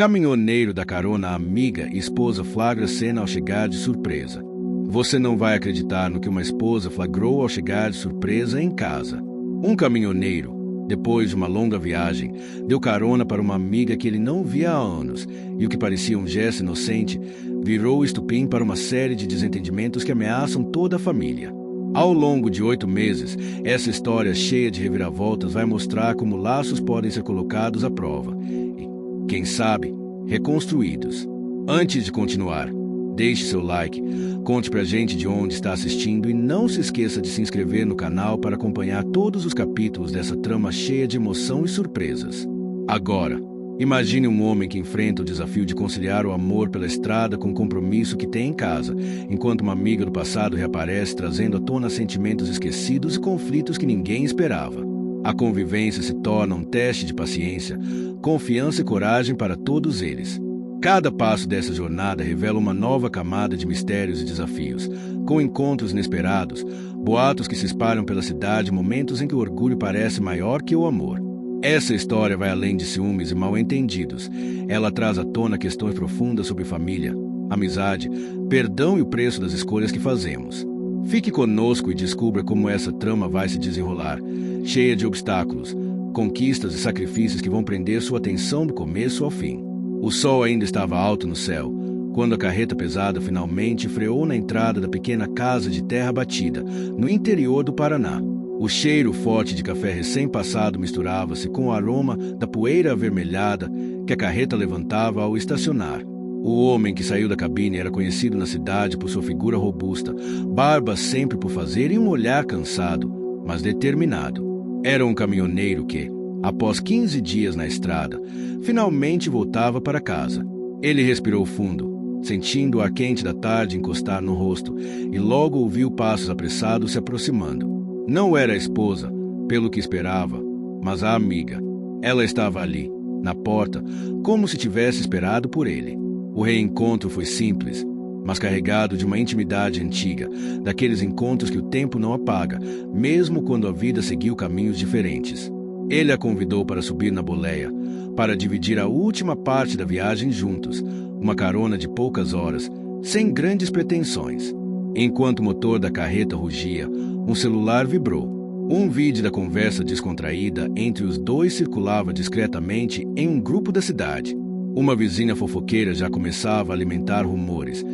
Caminhoneiro dá carona à amiga e esposa flagra cena ao chegar de surpresa. Você não vai acreditar no que uma esposa flagrou ao chegar de surpresa em casa. Um caminhoneiro, depois de uma longa viagem, deu carona para uma amiga que ele não via há anos, e o que parecia um gesto inocente virou estupim para uma série de desentendimentos que ameaçam toda a família. Ao longo de 8 meses, essa história cheia de reviravoltas vai mostrar como laços podem ser colocados à prova e, quem sabe, reconstruídos. Antes de continuar, deixe seu like, conte pra gente de onde está assistindo e não se esqueça de se inscrever no canal para acompanhar todos os capítulos dessa trama cheia de emoção e surpresas. Agora, imagine um homem que enfrenta o desafio de conciliar o amor pela estrada com o compromisso que tem em casa, enquanto uma amiga do passado reaparece trazendo à tona sentimentos esquecidos e conflitos que ninguém esperava. A convivência se torna um teste de paciência, confiança e coragem para todos eles. Cada passo dessa jornada revela uma nova camada de mistérios e desafios, com encontros inesperados, boatos que se espalham pela cidade, momentos em que o orgulho parece maior que o amor. Essa história vai além de ciúmes e mal-entendidos. Ela traz à tona questões profundas sobre família, amizade, perdão e o preço das escolhas que fazemos. Fique conosco e descubra como essa trama vai se desenrolar, cheia de obstáculos, conquistas e sacrifícios que vão prender sua atenção do começo ao fim. O sol ainda estava alto no céu, quando a carreta pesada finalmente freou na entrada da pequena casa de terra batida, no interior do Paraná. O cheiro forte de café recém-passado misturava-se com o aroma da poeira avermelhada que a carreta levantava ao estacionar. O homem que saiu da cabine era conhecido na cidade por sua figura robusta, barba sempre por fazer e um olhar cansado, mas determinado. Era um caminhoneiro que, após 15 dias na estrada, finalmente voltava para casa. Ele respirou fundo, sentindo o ar quente da tarde encostar no rosto, e logo ouviu passos apressados se aproximando. Não era a esposa, pelo que esperava, mas a amiga. Ela estava ali, na porta, como se tivesse esperado por ele. O reencontro foi simples, mas carregado de uma intimidade antiga, daqueles encontros que o tempo não apaga, mesmo quando a vida seguiu caminhos diferentes. Ele a convidou para subir na boleia, para dividir a última parte da viagem juntos, uma carona de poucas horas, sem grandes pretensões. Enquanto o motor da carreta rugia, um celular vibrou. Um vídeo da conversa descontraída entre os dois circulava discretamente em um grupo da cidade. Uma vizinha fofoqueira já começava a alimentar rumores,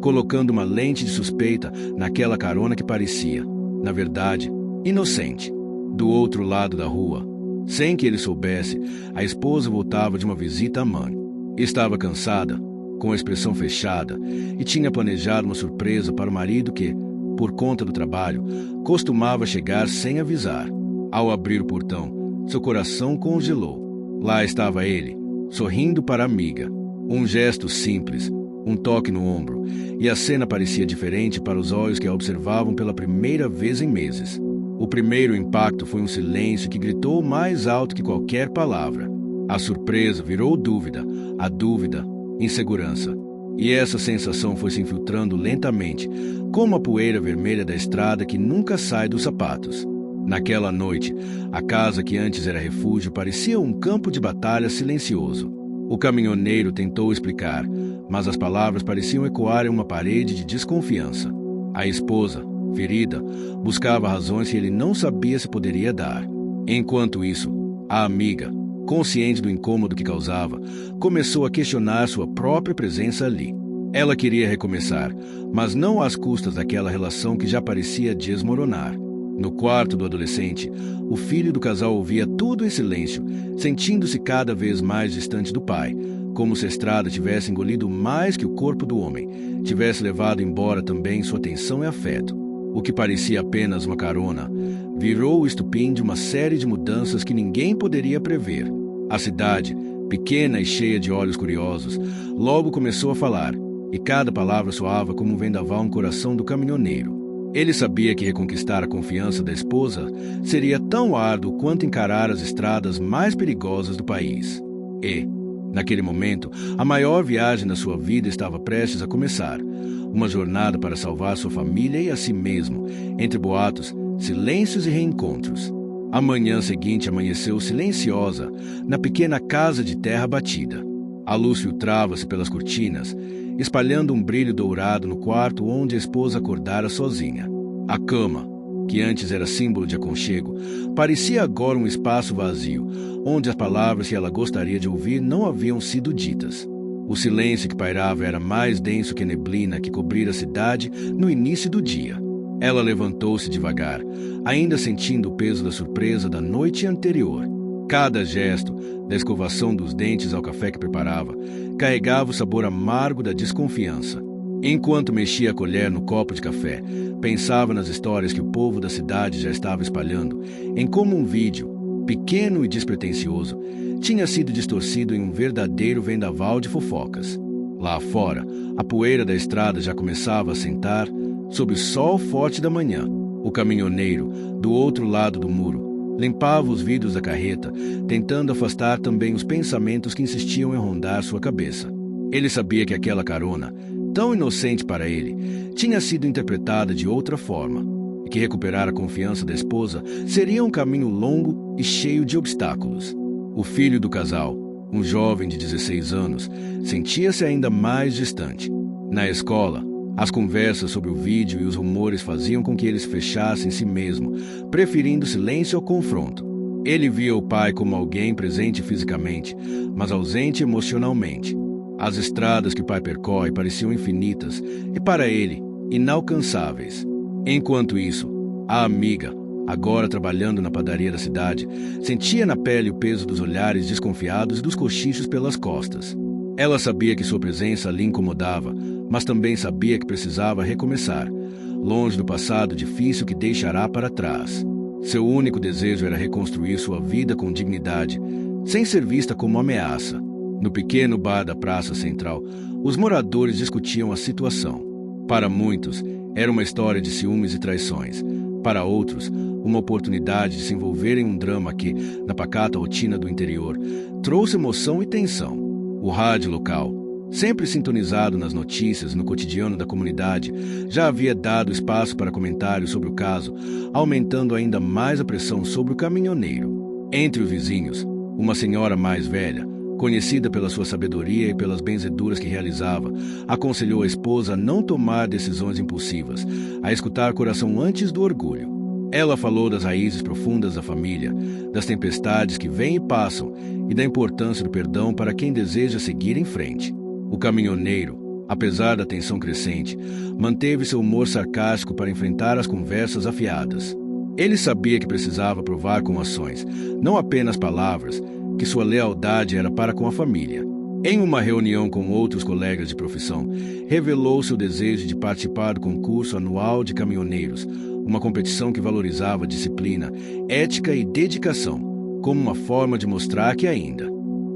colocando uma lente de suspeita naquela carona que parecia, na verdade, inocente. Do outro lado da rua, sem que ele soubesse, a esposa voltava de uma visita à mãe. Estava cansada, com a expressão fechada, e tinha planejado uma surpresa para o marido que, por conta do trabalho, costumava chegar sem avisar. Ao abrir o portão, seu coração congelou. Lá estava ele, sorrindo para a amiga. Um gesto simples, um toque no ombro, e a cena parecia diferente para os olhos que a observavam pela primeira vez em meses. O primeiro impacto foi um silêncio que gritou mais alto que qualquer palavra. A surpresa virou dúvida, a dúvida, insegurança. E essa sensação foi se infiltrando lentamente, como a poeira vermelha da estrada que nunca sai dos sapatos. Naquela noite, a casa que antes era refúgio parecia um campo de batalha silencioso. O caminhoneiro tentou explicar, mas as palavras pareciam ecoar em uma parede de desconfiança. A esposa, ferida, buscava razões que ele não sabia se poderia dar. Enquanto isso, a amiga, consciente do incômodo que causava, começou a questionar sua própria presença ali. Ela queria recomeçar, mas não às custas daquela relação que já parecia desmoronar. No quarto do adolescente, o filho do casal ouvia tudo em silêncio, sentindo-se cada vez mais distante do pai, como se a estrada tivesse engolido mais que o corpo do homem, tivesse levado embora também sua atenção e afeto. O que parecia apenas uma carona virou o estupim de uma série de mudanças que ninguém poderia prever. A cidade, pequena e cheia de olhos curiosos, logo começou a falar, e cada palavra soava como um vendaval no coração do caminhoneiro. Ele sabia que reconquistar a confiança da esposa seria tão árduo quanto encarar as estradas mais perigosas do país. E, naquele momento, a maior viagem da sua vida estava prestes a começar. Uma jornada para salvar sua família e a si mesmo, entre boatos, silêncios e reencontros. A manhã seguinte amanheceu silenciosa na pequena casa de terra batida. A luz filtrava-se pelas cortinas, espalhando um brilho dourado no quarto onde a esposa acordara sozinha. A cama, que antes era símbolo de aconchego, parecia agora um espaço vazio, onde as palavras que ela gostaria de ouvir não haviam sido ditas. O silêncio que pairava era mais denso que a neblina que cobrira a cidade no início do dia. Ela levantou-se devagar, ainda sentindo o peso da surpresa da noite anterior. Cada gesto, da escovação dos dentes ao café que preparava, carregava o sabor amargo da desconfiança. Enquanto mexia a colher no copo de café, pensava nas histórias que o povo da cidade já estava espalhando, em como um vídeo, pequeno e despretensioso, tinha sido distorcido em um verdadeiro vendaval de fofocas. Lá fora, a poeira da estrada já começava a assentar sob o sol forte da manhã. O caminhoneiro, do outro lado do muro, limpava os vidros da carreta, tentando afastar também os pensamentos que insistiam em rondar sua cabeça. Ele sabia que aquela carona, tão inocente para ele, tinha sido interpretada de outra forma, e que recuperar a confiança da esposa seria um caminho longo e cheio de obstáculos. O filho do casal, um jovem de 16 anos, sentia-se ainda mais distante. Na escola, as conversas sobre o vídeo e os rumores faziam com que ele se fechasse em si mesmo, preferindo silêncio ao confronto. Ele via o pai como alguém presente fisicamente, mas ausente emocionalmente. As estradas que o pai percorre pareciam infinitas e, para ele, inalcançáveis. Enquanto isso, a amiga, agora trabalhando na padaria da cidade, sentia na pele o peso dos olhares desconfiados e dos cochichos pelas costas. Ela sabia que sua presença lhe incomodava, mas também sabia que precisava recomeçar, longe do passado difícil que deixará para trás. Seu único desejo era reconstruir sua vida com dignidade, sem ser vista como ameaça. No pequeno bar da praça central, os moradores discutiam a situação. Para muitos, era uma história de ciúmes e traições. Para outros, uma oportunidade de se envolver em um drama que, na pacata rotina do interior, trouxe emoção e tensão. O rádio local, sempre sintonizado nas notícias no cotidiano da comunidade, já havia dado espaço para comentários sobre o caso, aumentando ainda mais a pressão sobre o caminhoneiro. Entre os vizinhos, uma senhora mais velha, conhecida pela sua sabedoria e pelas benzeduras que realizava, aconselhou a esposa a não tomar decisões impulsivas, a escutar o coração antes do orgulho. Ela falou das raízes profundas da família, das tempestades que vêm e passam e da importância do perdão para quem deseja seguir em frente. O caminhoneiro, apesar da tensão crescente, manteve seu humor sarcástico para enfrentar as conversas afiadas. Ele sabia que precisava provar com ações, não apenas palavras, que sua lealdade era para com a família. Em uma reunião com outros colegas de profissão, revelou seu desejo de participar do concurso anual de caminhoneiros, uma competição que valorizava disciplina, ética e dedicação, como uma forma de mostrar que ainda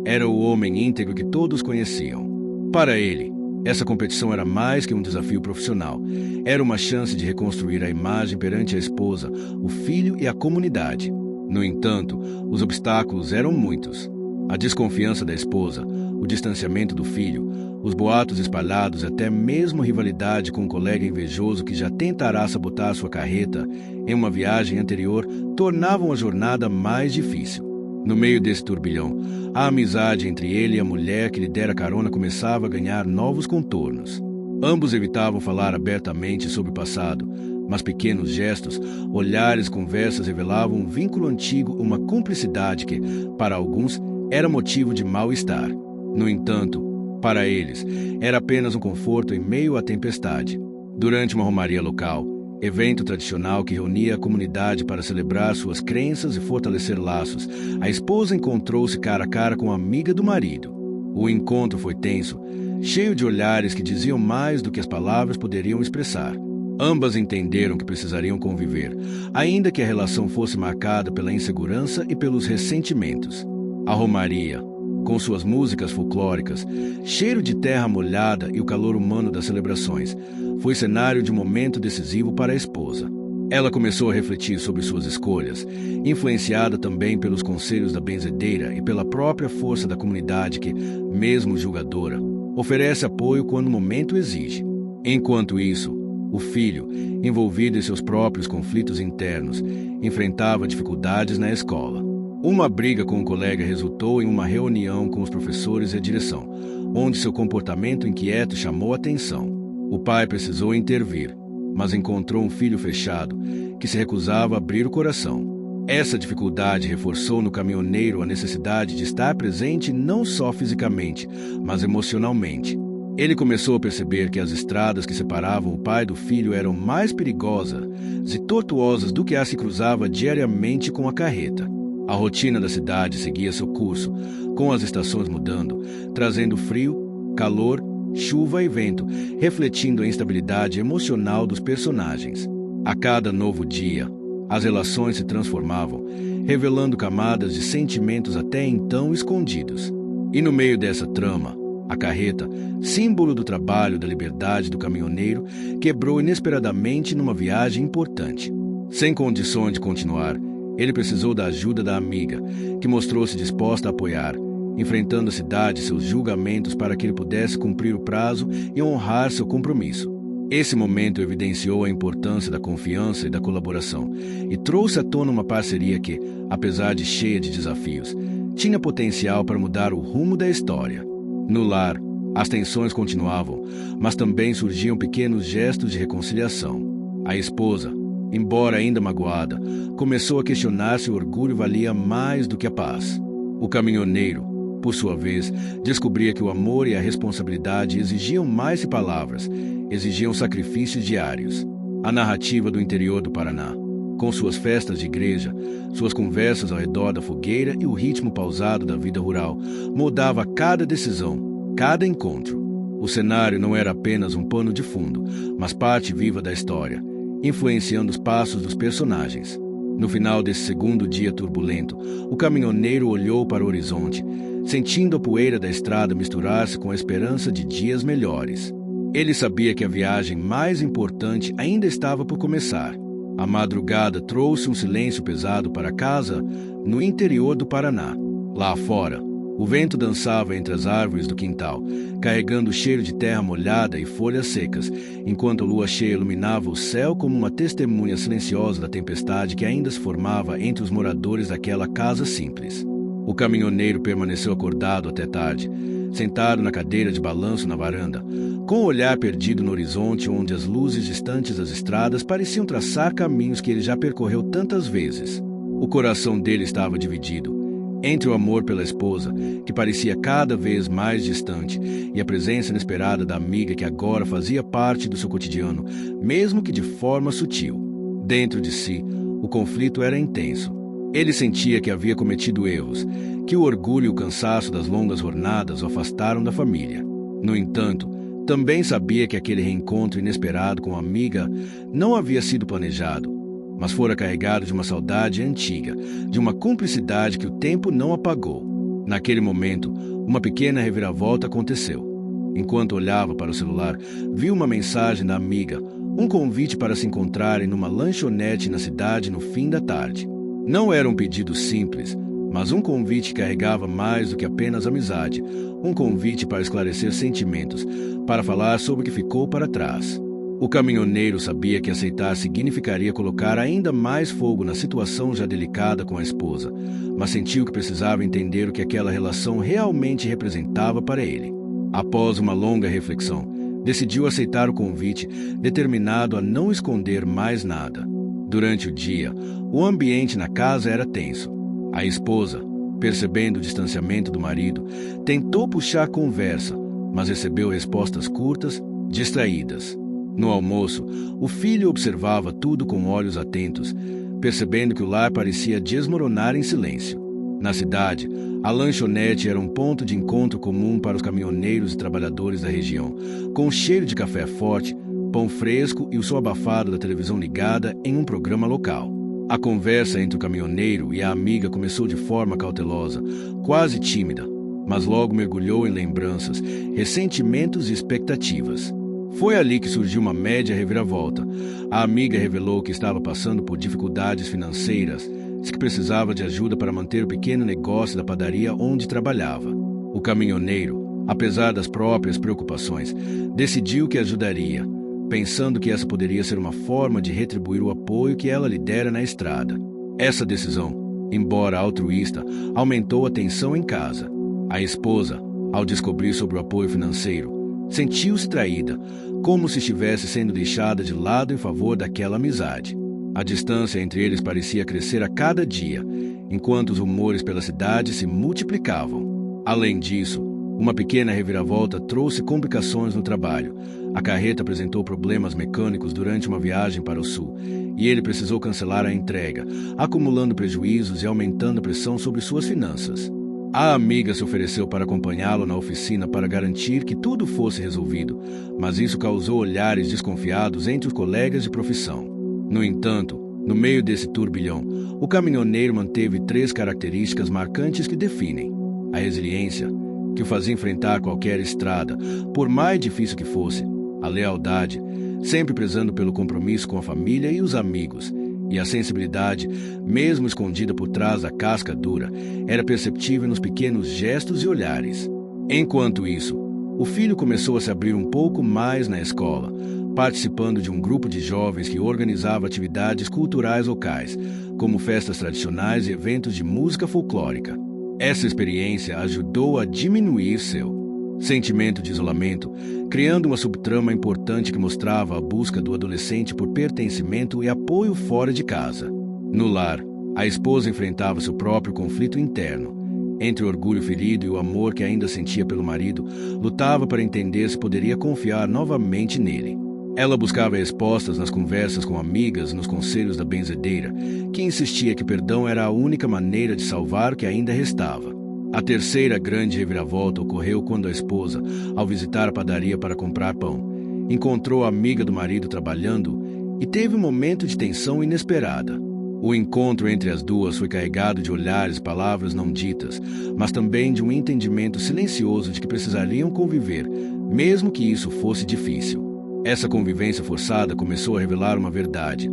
era o homem íntegro que todos conheciam. Para ele, essa competição era mais que um desafio profissional. Era uma chance de reconstruir a imagem perante a esposa, o filho e a comunidade. No entanto, os obstáculos eram muitos. A desconfiança da esposa, o distanciamento do filho, os boatos espalhados, até mesmo rivalidade com um colega invejoso que já tentará sabotar sua carreta em uma viagem anterior, tornavam a jornada mais difícil. No meio desse turbilhão, a amizade entre ele e a mulher que lhe dera carona começava a ganhar novos contornos. Ambos evitavam falar abertamente sobre o passado, mas pequenos gestos, olhares, conversas revelavam um vínculo antigo, uma cumplicidade que, para alguns, era motivo de mal-estar. No entanto, para eles, era apenas um conforto em meio à tempestade. Durante uma romaria local, evento tradicional que reunia a comunidade para celebrar suas crenças e fortalecer laços, a esposa encontrou-se cara a cara com a amiga do marido. O encontro foi tenso, cheio de olhares que diziam mais do que as palavras poderiam expressar. Ambas entenderam que precisariam conviver, ainda que a relação fosse marcada pela insegurança e pelos ressentimentos. A romaria, com suas músicas folclóricas, cheiro de terra molhada e o calor humano das celebrações, foi cenário de um momento decisivo para a esposa. Ela começou a refletir sobre suas escolhas, influenciada também pelos conselhos da benzedeira e pela própria força da comunidade que, mesmo julgadora, oferece apoio quando o momento exige. Enquanto isso, o filho, envolvido em seus próprios conflitos internos, enfrentava dificuldades na escola. Uma briga com um colega resultou em uma reunião com os professores e a direção, onde seu comportamento inquieto chamou a atenção. O pai precisou intervir, mas encontrou um filho fechado que se recusava a abrir o coração. Essa dificuldade reforçou no caminhoneiro a necessidade de estar presente não só fisicamente, mas emocionalmente. Ele começou a perceber que as estradas que separavam o pai do filho eram mais perigosas e tortuosas do que as que cruzava diariamente com a carreta. A rotina da cidade seguia seu curso, com as estações mudando, trazendo frio, calor, chuva e vento, refletindo a instabilidade emocional dos personagens. A cada novo dia, as relações se transformavam, revelando camadas de sentimentos até então escondidos. E no meio dessa trama, a carreta, símbolo do trabalho e da liberdade do caminhoneiro, quebrou inesperadamente numa viagem importante. Sem condições de continuar, ele precisou da ajuda da amiga, que mostrou-se disposta a apoiar, enfrentando a cidade e seus julgamentos para que ele pudesse cumprir o prazo e honrar seu compromisso. Esse momento evidenciou a importância da confiança e da colaboração e trouxe à tona uma parceria que, apesar de cheia de desafios, tinha potencial para mudar o rumo da história. No lar, as tensões continuavam, mas também surgiam pequenos gestos de reconciliação. A esposa, embora ainda magoada, começou a questionar se o orgulho valia mais do que a paz. O caminhoneiro, por sua vez, descobria que o amor e a responsabilidade exigiam mais que palavras, exigiam sacrifícios diários. A narrativa do interior do Paraná, com suas festas de igreja, suas conversas ao redor da fogueira e o ritmo pausado da vida rural, moldava cada decisão, cada encontro. O cenário não era apenas um pano de fundo, mas parte viva da história, influenciando os passos dos personagens. No final desse segundo dia turbulento, o caminhoneiro olhou para o horizonte, sentindo a poeira da estrada misturar-se com a esperança de dias melhores. Ele sabia que a viagem mais importante ainda estava por começar. A madrugada trouxe um silêncio pesado para casa no interior do Paraná. Lá fora, o vento dançava entre as árvores do quintal, carregando o cheiro de terra molhada e folhas secas, enquanto a lua cheia iluminava o céu como uma testemunha silenciosa da tempestade que ainda se formava entre os moradores daquela casa simples. O caminhoneiro permaneceu acordado até tarde, sentado na cadeira de balanço na varanda, com o olhar perdido no horizonte onde as luzes distantes das estradas pareciam traçar caminhos que ele já percorreu tantas vezes. O coração dele estava dividido entre o amor pela esposa, que parecia cada vez mais distante, e a presença inesperada da amiga que agora fazia parte do seu cotidiano, mesmo que de forma sutil. Dentro de si, o conflito era intenso. Ele sentia que havia cometido erros, que o orgulho e o cansaço das longas jornadas o afastaram da família. No entanto, também sabia que aquele reencontro inesperado com a amiga não havia sido planejado, mas fora carregado de uma saudade antiga, de uma cumplicidade que o tempo não apagou. Naquele momento, uma pequena reviravolta aconteceu. Enquanto olhava para o celular, viu uma mensagem da amiga, um convite para se encontrarem numa lanchonete na cidade no fim da tarde. Não era um pedido simples, mas um convite que carregava mais do que apenas amizade, um convite para esclarecer sentimentos, para falar sobre o que ficou para trás. O caminhoneiro sabia que aceitar significaria colocar ainda mais fogo na situação já delicada com a esposa, mas sentiu que precisava entender o que aquela relação realmente representava para ele. Após uma longa reflexão, decidiu aceitar o convite, determinado a não esconder mais nada. Durante o dia, o ambiente na casa era tenso. A esposa, percebendo o distanciamento do marido, tentou puxar conversa, mas recebeu respostas curtas, distraídas. No almoço, o filho observava tudo com olhos atentos, percebendo que o lar parecia desmoronar em silêncio. Na cidade, a lanchonete era um ponto de encontro comum para os caminhoneiros e trabalhadores da região, com um cheiro de café forte, pão fresco e o som abafado da televisão ligada em um programa local. A conversa entre o caminhoneiro e a amiga começou de forma cautelosa, quase tímida, mas logo mergulhou em lembranças, ressentimentos e expectativas. Foi ali que surgiu uma média reviravolta. A amiga revelou que estava passando por dificuldades financeiras e que precisava de ajuda para manter o pequeno negócio da padaria onde trabalhava. O caminhoneiro, apesar das próprias preocupações, decidiu que ajudaria, pensando que essa poderia ser uma forma de retribuir o apoio que ela lhe dera na estrada. Essa decisão, embora altruísta, aumentou a tensão em casa. A esposa, ao descobrir sobre o apoio financeiro, sentiu-se traída, como se estivesse sendo deixada de lado em favor daquela amizade. A distância entre eles parecia crescer a cada dia, enquanto os rumores pela cidade se multiplicavam. Além disso, uma pequena reviravolta trouxe complicações no trabalho. A carreta apresentou problemas mecânicos durante uma viagem para o sul, e ele precisou cancelar a entrega, acumulando prejuízos e aumentando a pressão sobre suas finanças. A amiga se ofereceu para acompanhá-lo na oficina para garantir que tudo fosse resolvido, mas isso causou olhares desconfiados entre os colegas de profissão. No entanto, no meio desse turbilhão, o caminhoneiro manteve 3 características marcantes que definem: a resiliência, que o fazia enfrentar qualquer estrada, por mais difícil que fosse; a lealdade, sempre prezando pelo compromisso com a família e os amigos; e a sensibilidade, mesmo escondida por trás da casca dura, era perceptível nos pequenos gestos e olhares. Enquanto isso, o filho começou a se abrir um pouco mais na escola, participando de um grupo de jovens que organizava atividades culturais locais, como festas tradicionais e eventos de música folclórica. Essa experiência ajudou a diminuir seu sentimento de isolamento, criando uma subtrama importante que mostrava a busca do adolescente por pertencimento e apoio fora de casa. No lar, a esposa enfrentava seu próprio conflito interno. Entre o orgulho ferido e o amor que ainda sentia pelo marido, lutava para entender se poderia confiar novamente nele. Ela buscava respostas nas conversas com amigas, nos conselhos da benzedeira, que insistia que perdão era a única maneira de salvar o que ainda restava. A terceira grande reviravolta ocorreu quando a esposa, ao visitar a padaria para comprar pão, encontrou a amiga do marido trabalhando e teve um momento de tensão inesperada. O encontro entre as duas foi carregado de olhares e palavras não ditas, mas também de um entendimento silencioso de que precisariam conviver, mesmo que isso fosse difícil. Essa convivência forçada começou a revelar uma verdade.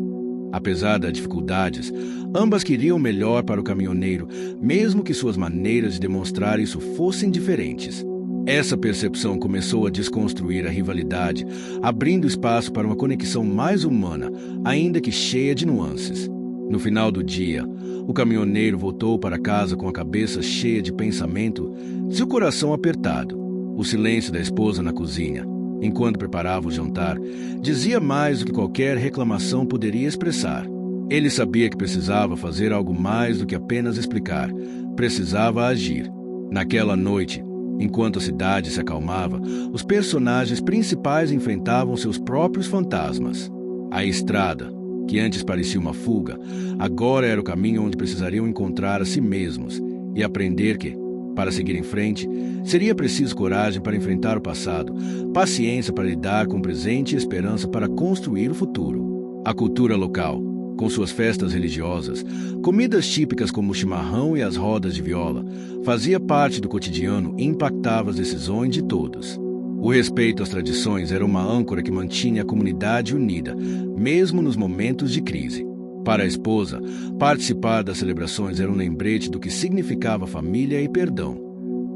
Apesar das dificuldades, ambas queriam o melhor para o caminhoneiro, mesmo que suas maneiras de demonstrar isso fossem diferentes. Essa percepção começou a desconstruir a rivalidade, abrindo espaço para uma conexão mais humana, ainda que cheia de nuances. No final do dia, o caminhoneiro voltou para casa com a cabeça cheia de pensamento e o coração apertado. O silêncio da esposa na cozinha, enquanto preparava o jantar, dizia mais do que qualquer reclamação poderia expressar. Ele sabia que precisava fazer algo mais do que apenas explicar. Precisava agir. Naquela noite, enquanto a cidade se acalmava, os personagens principais enfrentavam seus próprios fantasmas. A estrada, que antes parecia uma fuga, agora era o caminho onde precisariam encontrar a si mesmos e aprender que, para seguir em frente, seria preciso coragem para enfrentar o passado, paciência para lidar com o presente e esperança para construir o futuro. A cultura local, com suas festas religiosas, comidas típicas como o chimarrão e as rodas de viola, fazia parte do cotidiano e impactava as decisões de todos. O respeito às tradições era uma âncora que mantinha a comunidade unida, mesmo nos momentos de crise. Para a esposa, participar das celebrações era um lembrete do que significava família e perdão.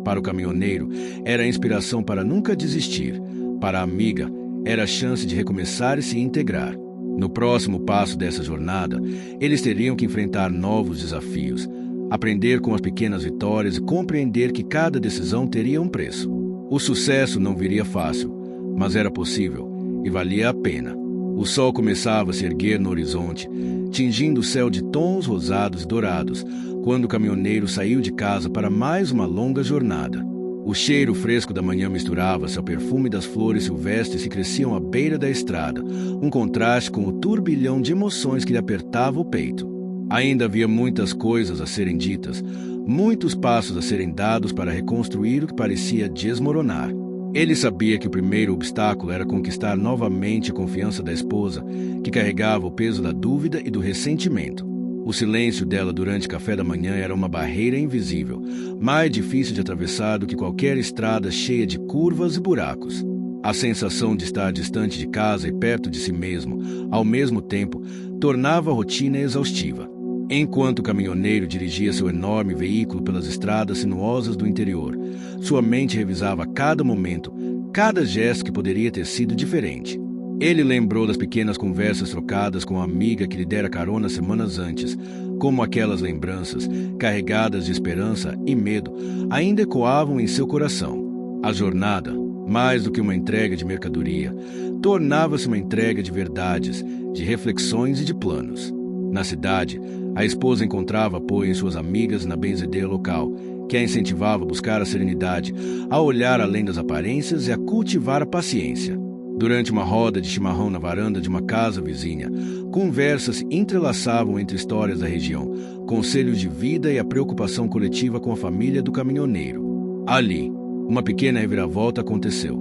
Para o caminhoneiro, era a inspiração para nunca desistir. Para a amiga, era a chance de recomeçar e se integrar. No próximo passo dessa jornada, eles teriam que enfrentar novos desafios, aprender com as pequenas vitórias e compreender que cada decisão teria um preço. O sucesso não viria fácil, mas era possível e valia a pena. O sol começava a se erguer no horizonte, tingindo o céu de tons rosados e dourados, quando o caminhoneiro saiu de casa para mais uma longa jornada. O cheiro fresco da manhã misturava-se ao perfume das flores silvestres que cresciam à beira da estrada, um contraste com o turbilhão de emoções que lhe apertava o peito. Ainda havia muitas coisas a serem ditas, muitos passos a serem dados para reconstruir o que parecia desmoronar. Ele sabia que o primeiro obstáculo era conquistar novamente a confiança da esposa, que carregava o peso da dúvida e do ressentimento. O silêncio dela durante o café da manhã era uma barreira invisível, mais difícil de atravessar do que qualquer estrada cheia de curvas e buracos. A sensação de estar distante de casa e perto de si mesmo, ao mesmo tempo, tornava a rotina exaustiva. Enquanto o caminhoneiro dirigia seu enorme veículo pelas estradas sinuosas do interior, sua mente revisava a cada momento, cada gesto que poderia ter sido diferente. Ele lembrou das pequenas conversas trocadas com a amiga que lhe dera carona semanas antes, Como aquelas lembranças, carregadas de esperança e medo, ainda ecoavam em seu coração. A jornada, mais do que uma entrega de mercadoria, tornava-se uma entrega de verdades, de reflexões e de planos. Na cidade, a esposa encontrava apoio em suas amigas na benzedeira local, que a incentivava a buscar a serenidade, a olhar além das aparências e a cultivar a paciência. Durante uma roda de chimarrão na varanda de uma casa vizinha, conversas se entrelaçavam entre histórias da região, conselhos de vida e a preocupação coletiva com a família do caminhoneiro. Ali, uma pequena reviravolta aconteceu.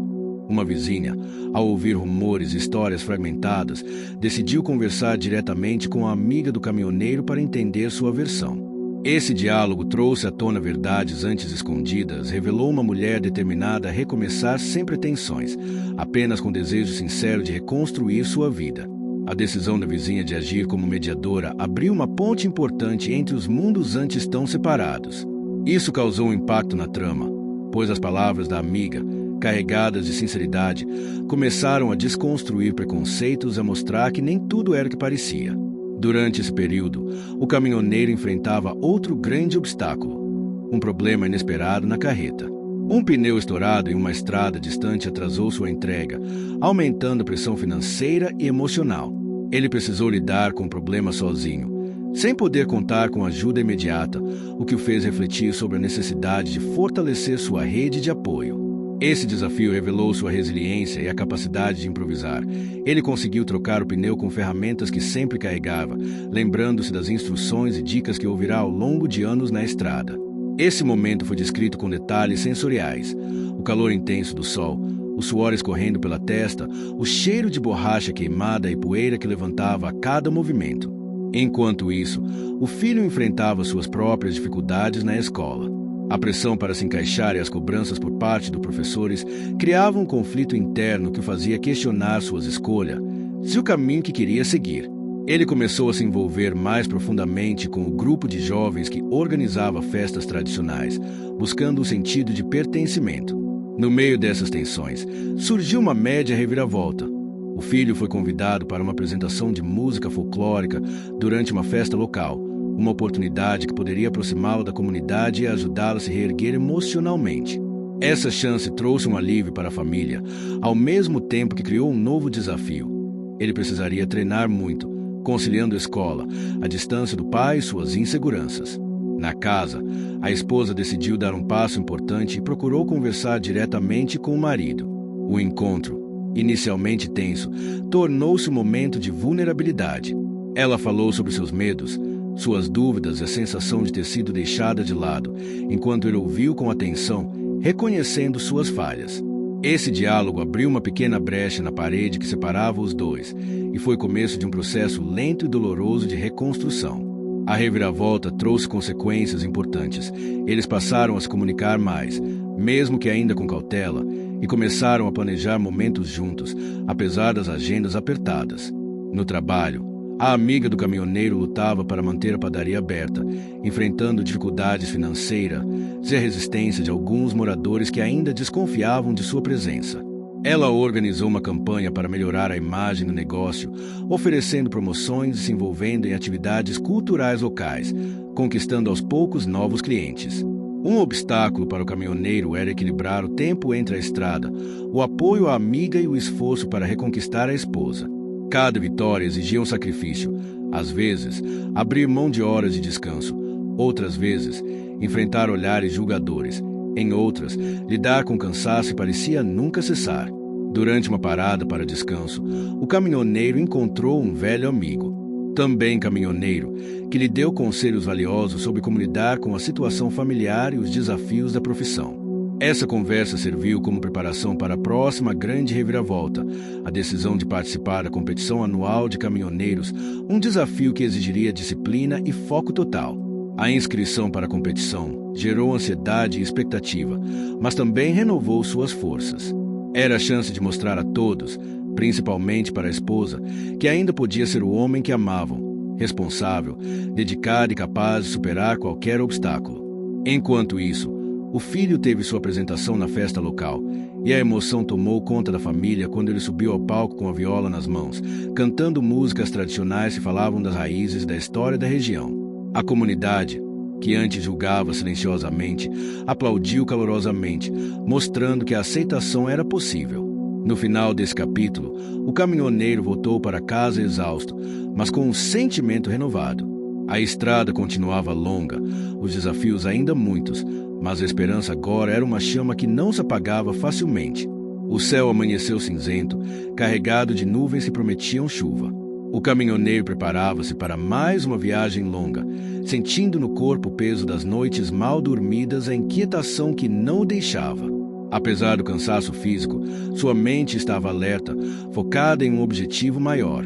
Uma vizinha, ao ouvir rumores e histórias fragmentadas, decidiu conversar diretamente com a amiga do caminhoneiro para entender sua versão. Esse diálogo trouxe à tona verdades antes escondidas, revelou uma mulher determinada a recomeçar sem pretensões, apenas com desejo sincero de reconstruir sua vida. A decisão da vizinha de agir como mediadora abriu uma ponte importante entre os mundos antes tão separados. Isso causou um impacto na trama, pois as palavras da amiga, carregadas de sinceridade, começaram a desconstruir preconceitos e a mostrar que nem tudo era o que parecia. Durante esse período, o caminhoneiro enfrentava outro grande obstáculo, um problema inesperado na carreta. Um pneu estourado em uma estrada distante atrasou sua entrega, aumentando a pressão financeira e emocional. Ele precisou lidar com o problema sozinho, sem poder contar com ajuda imediata, o que o fez refletir sobre a necessidade de fortalecer sua rede de apoio. Esse desafio revelou sua resiliência e a capacidade de improvisar. Ele conseguiu trocar o pneu com ferramentas que sempre carregava, lembrando-se das instruções e dicas que ouvirá ao longo de anos na estrada. Esse momento foi descrito com detalhes sensoriais. O calor intenso do sol, o suor escorrendo pela testa, o cheiro de borracha queimada e poeira que levantava a cada movimento. Enquanto isso, o filho enfrentava suas próprias dificuldades na escola. A pressão para se encaixar e as cobranças por parte dos professores criavam um conflito interno que o fazia questionar suas escolhas, se o caminho que queria seguir. Ele começou a se envolver mais profundamente com o grupo de jovens que organizava festas tradicionais, buscando um sentido de pertencimento. No meio dessas tensões, surgiu uma média reviravolta. O filho foi convidado para uma apresentação de música folclórica durante uma festa local, uma oportunidade que poderia aproximá-lo da comunidade e ajudá-lo a se reerguer emocionalmente. Essa chance trouxe um alívio para a família, ao mesmo tempo que criou um novo desafio. Ele precisaria treinar muito, conciliando a escola, a distância do pai e suas inseguranças. Na casa, a esposa decidiu dar um passo importante e procurou conversar diretamente com o marido. O encontro, inicialmente tenso, tornou-se um momento de vulnerabilidade. Ela falou sobre seus medos, suas dúvidas e a sensação de ter sido deixada de lado, enquanto ele ouviu com atenção, reconhecendo suas falhas. Esse diálogo abriu uma pequena brecha na parede que separava os dois, e foi o começo de um processo lento e doloroso de reconstrução. A reviravolta trouxe consequências importantes. Eles passaram a se comunicar mais, mesmo que ainda com cautela, e começaram a planejar momentos juntos, apesar das agendas apertadas. No trabalho, a amiga do caminhoneiro lutava para manter a padaria aberta, enfrentando dificuldades financeiras e a resistência de alguns moradores que ainda desconfiavam de sua presença. Ela organizou uma campanha para melhorar a imagem do negócio, oferecendo promoções e se envolvendo em atividades culturais locais, conquistando aos poucos novos clientes. Um obstáculo para o caminhoneiro era equilibrar o tempo entre a estrada, o apoio à amiga e o esforço para reconquistar a esposa. Cada vitória exigia um sacrifício. Às vezes, abrir mão de horas de descanso. Outras vezes, enfrentar olhares julgadores. Em outras, lidar com cansaço e parecia nunca cessar. Durante uma parada para descanso, o caminhoneiro encontrou um velho amigo, também caminhoneiro, que lhe deu conselhos valiosos sobre como lidar com a situação familiar e os desafios da profissão. Essa conversa serviu como preparação para a próxima grande reviravolta, a decisão de participar da competição anual de caminhoneiros, um desafio que exigiria disciplina e foco total. A inscrição para a competição gerou ansiedade e expectativa, mas também renovou suas forças. Era a chance de mostrar a todos, principalmente para a esposa, que ainda podia ser o homem que amavam, responsável, dedicado e capaz de superar qualquer obstáculo. Enquanto isso, o filho teve sua apresentação na festa local, e a emoção tomou conta da família quando ele subiu ao palco com a viola nas mãos, cantando músicas tradicionais que falavam das raízes da história da região. A comunidade, que antes julgava silenciosamente, aplaudiu calorosamente, mostrando que a aceitação era possível. No final desse capítulo, o caminhoneiro voltou para casa exausto, mas com um sentimento renovado. A estrada continuava longa, os desafios ainda muitos, mas a esperança agora era uma chama que não se apagava facilmente. O céu amanheceu cinzento, carregado de nuvens que prometiam chuva. O caminhoneiro preparava-se para mais uma viagem longa, sentindo no corpo o peso das noites mal dormidas e a inquietação que não o deixava. Apesar do cansaço físico, sua mente estava alerta, focada em um objetivo maior: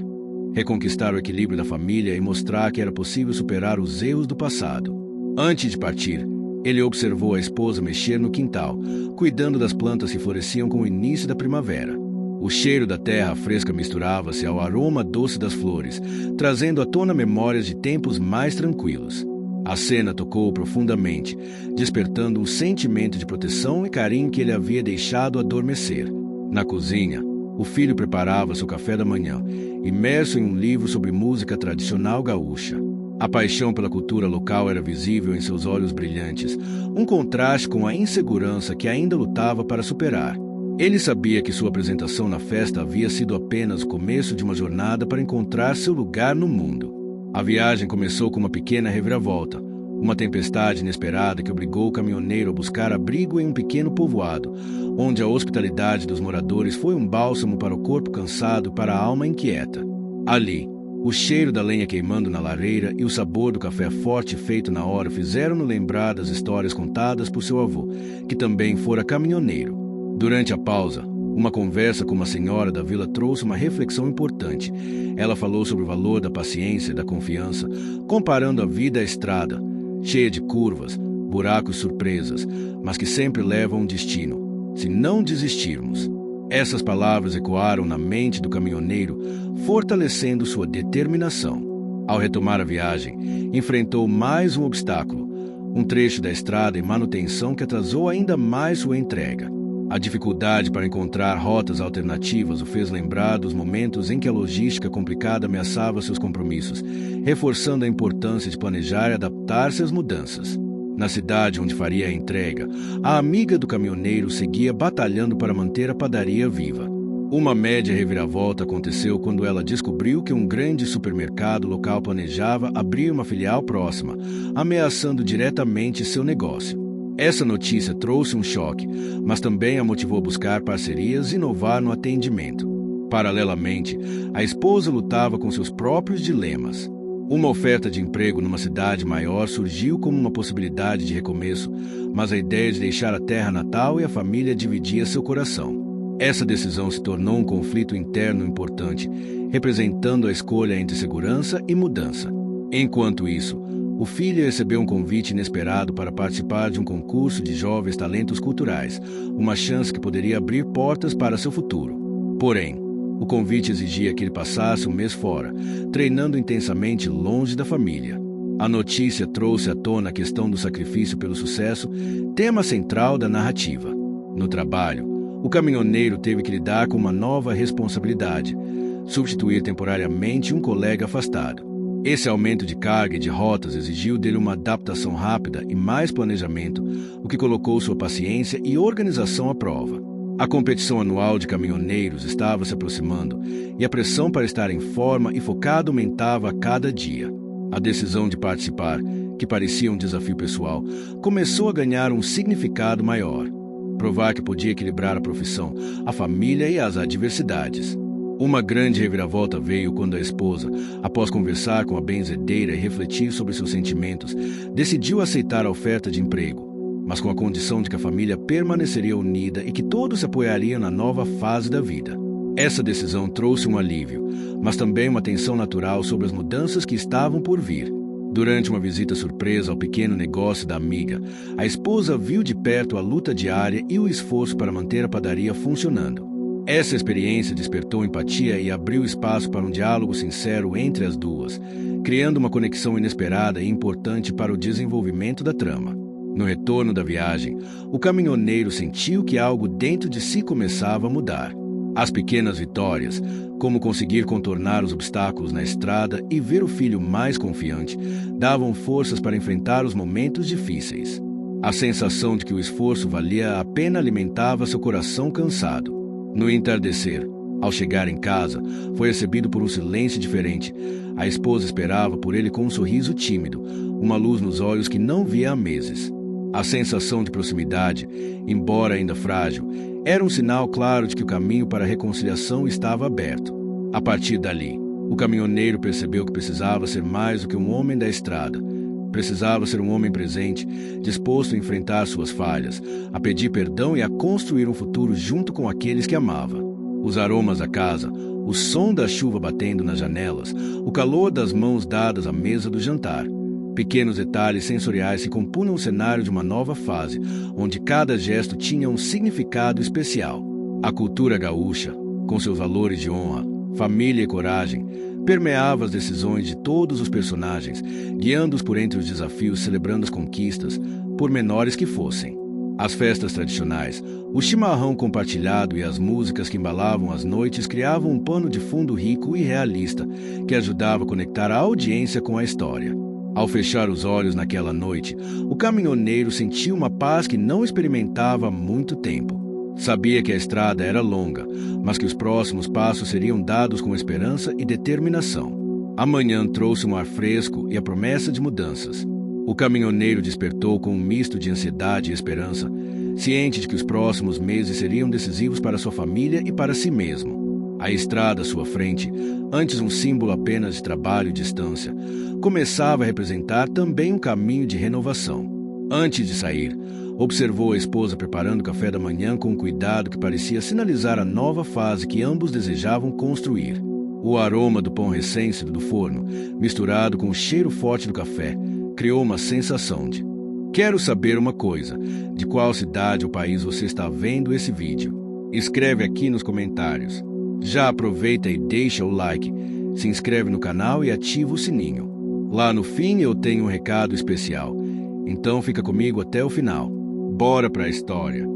reconquistar o equilíbrio da família e mostrar que era possível superar os erros do passado. Antes de partir, ele observou a esposa mexer no quintal, cuidando das plantas que floresciam com o início da primavera. O cheiro da terra fresca misturava-se ao aroma doce das flores, trazendo à tona memórias de tempos mais tranquilos. A cena tocou profundamente, despertando um sentimento de proteção e carinho que ele havia deixado adormecer. Na cozinha, o filho preparava seu café da manhã, imerso em um livro sobre música tradicional gaúcha. A paixão pela cultura local era visível em seus olhos brilhantes, um contraste com a insegurança que ainda lutava para superar. Ele sabia que sua apresentação na festa havia sido apenas o começo de uma jornada para encontrar seu lugar no mundo. A viagem começou com uma pequena reviravolta, uma tempestade inesperada que obrigou o caminhoneiro a buscar abrigo em um pequeno povoado, onde a hospitalidade dos moradores foi um bálsamo para o corpo cansado e para a alma inquieta. Ali, o cheiro da lenha queimando na lareira e o sabor do café forte feito na hora fizeram-no lembrar das histórias contadas por seu avô, que também fora caminhoneiro. Durante a pausa, uma conversa com uma senhora da vila trouxe uma reflexão importante. Ela falou sobre o valor da paciência e da confiança, comparando a vida à estrada, cheia de curvas, buracos e surpresas, mas que sempre levam a um destino, se não desistirmos. Essas palavras ecoaram na mente do caminhoneiro, fortalecendo sua determinação. Ao retomar a viagem, enfrentou mais um obstáculo, um trecho da estrada em manutenção que atrasou ainda mais sua entrega. A dificuldade para encontrar rotas alternativas o fez lembrar dos momentos em que a logística complicada ameaçava seus compromissos, reforçando a importância de planejar e adaptar-se às mudanças. Na cidade onde faria a entrega, a amiga do caminhoneiro seguia batalhando para manter a padaria viva. Uma média reviravolta aconteceu quando ela descobriu que um grande supermercado local planejava abrir uma filial próxima, ameaçando diretamente seu negócio. Essa notícia trouxe um choque, mas também a motivou a buscar parcerias e inovar no atendimento. Paralelamente, a esposa lutava com seus próprios dilemas. Uma oferta de emprego numa cidade maior surgiu como uma possibilidade de recomeço, mas a ideia de deixar a terra natal e a família dividia seu coração. Essa decisão se tornou um conflito interno importante, representando a escolha entre segurança e mudança. Enquanto isso, o filho recebeu um convite inesperado para participar de um concurso de jovens talentos culturais, uma chance que poderia abrir portas para seu futuro. Porém, o convite exigia que ele passasse um mês fora, treinando intensamente longe da família. A notícia trouxe à tona a questão do sacrifício pelo sucesso, tema central da narrativa. No trabalho, o caminhoneiro teve que lidar com uma nova responsabilidade: substituir temporariamente um colega afastado. Esse aumento de carga e de rotas exigiu dele uma adaptação rápida e mais planejamento, o que colocou sua paciência e organização à prova. A competição anual de caminhoneiros estava se aproximando e a pressão para estar em forma e focado aumentava a cada dia. A decisão de participar, que parecia um desafio pessoal, começou a ganhar um significado maior: provar que podia equilibrar a profissão, a família e as adversidades. Uma grande reviravolta veio quando a esposa, após conversar com a benzedeira e refletir sobre seus sentimentos, decidiu aceitar a oferta de emprego, mas com a condição de que a família permaneceria unida e que todos se apoiariam na nova fase da vida. Essa decisão trouxe um alívio, mas também uma tensão natural sobre as mudanças que estavam por vir. Durante uma visita surpresa ao pequeno negócio da amiga, a esposa viu de perto a luta diária e o esforço para manter a padaria funcionando. Essa experiência despertou empatia e abriu espaço para um diálogo sincero entre as duas, criando uma conexão inesperada e importante para o desenvolvimento da trama. No retorno da viagem, o caminhoneiro sentiu que algo dentro de si começava a mudar. As pequenas vitórias, como conseguir contornar os obstáculos na estrada e ver o filho mais confiante, davam forças para enfrentar os momentos difíceis. A sensação de que o esforço valia a pena alimentava seu coração cansado. No entardecer, ao chegar em casa, foi recebido por um silêncio diferente. A esposa esperava por ele com um sorriso tímido, uma luz nos olhos que não via há meses. A sensação de proximidade, embora ainda frágil, era um sinal claro de que o caminho para a reconciliação estava aberto. A partir dali, o caminhoneiro percebeu que precisava ser mais do que um homem da estrada. Precisava ser um homem presente, disposto a enfrentar suas falhas, a pedir perdão e a construir um futuro junto com aqueles que amava. Os aromas da casa, o som da chuva batendo nas janelas, o calor das mãos dadas à mesa do jantar. Pequenos detalhes sensoriais que compunham o cenário de uma nova fase, onde cada gesto tinha um significado especial. A cultura gaúcha, com seus valores de honra, família e coragem, permeava as decisões de todos os personagens, guiando-os por entre os desafios, celebrando as conquistas, por menores que fossem. As festas tradicionais, o chimarrão compartilhado e as músicas que embalavam as noites criavam um pano de fundo rico e realista, que ajudava a conectar a audiência com a história. Ao fechar os olhos naquela noite, o caminhoneiro sentiu uma paz que não experimentava há muito tempo. Sabia que a estrada era longa, mas que os próximos passos seriam dados com esperança e determinação. A manhã trouxe um ar fresco e a promessa de mudanças. O caminhoneiro despertou com um misto de ansiedade e esperança, ciente de que os próximos meses seriam decisivos para sua família e para si mesmo. A estrada à sua frente, antes um símbolo apenas de trabalho e distância, começava a representar também um caminho de renovação. Antes de sair, observou a esposa preparando o café da manhã com um cuidado que parecia sinalizar a nova fase que ambos desejavam construir. O aroma do pão recém-saído do forno, misturado com o cheiro forte do café, criou uma sensação de: quero saber uma coisa, de qual cidade ou país você está vendo esse vídeo? Escreve aqui nos comentários. Já aproveita e deixa o like, se inscreve no canal e ativa o sininho. Lá no fim eu tenho um recado especial, então fica comigo até o final. Bora para a história.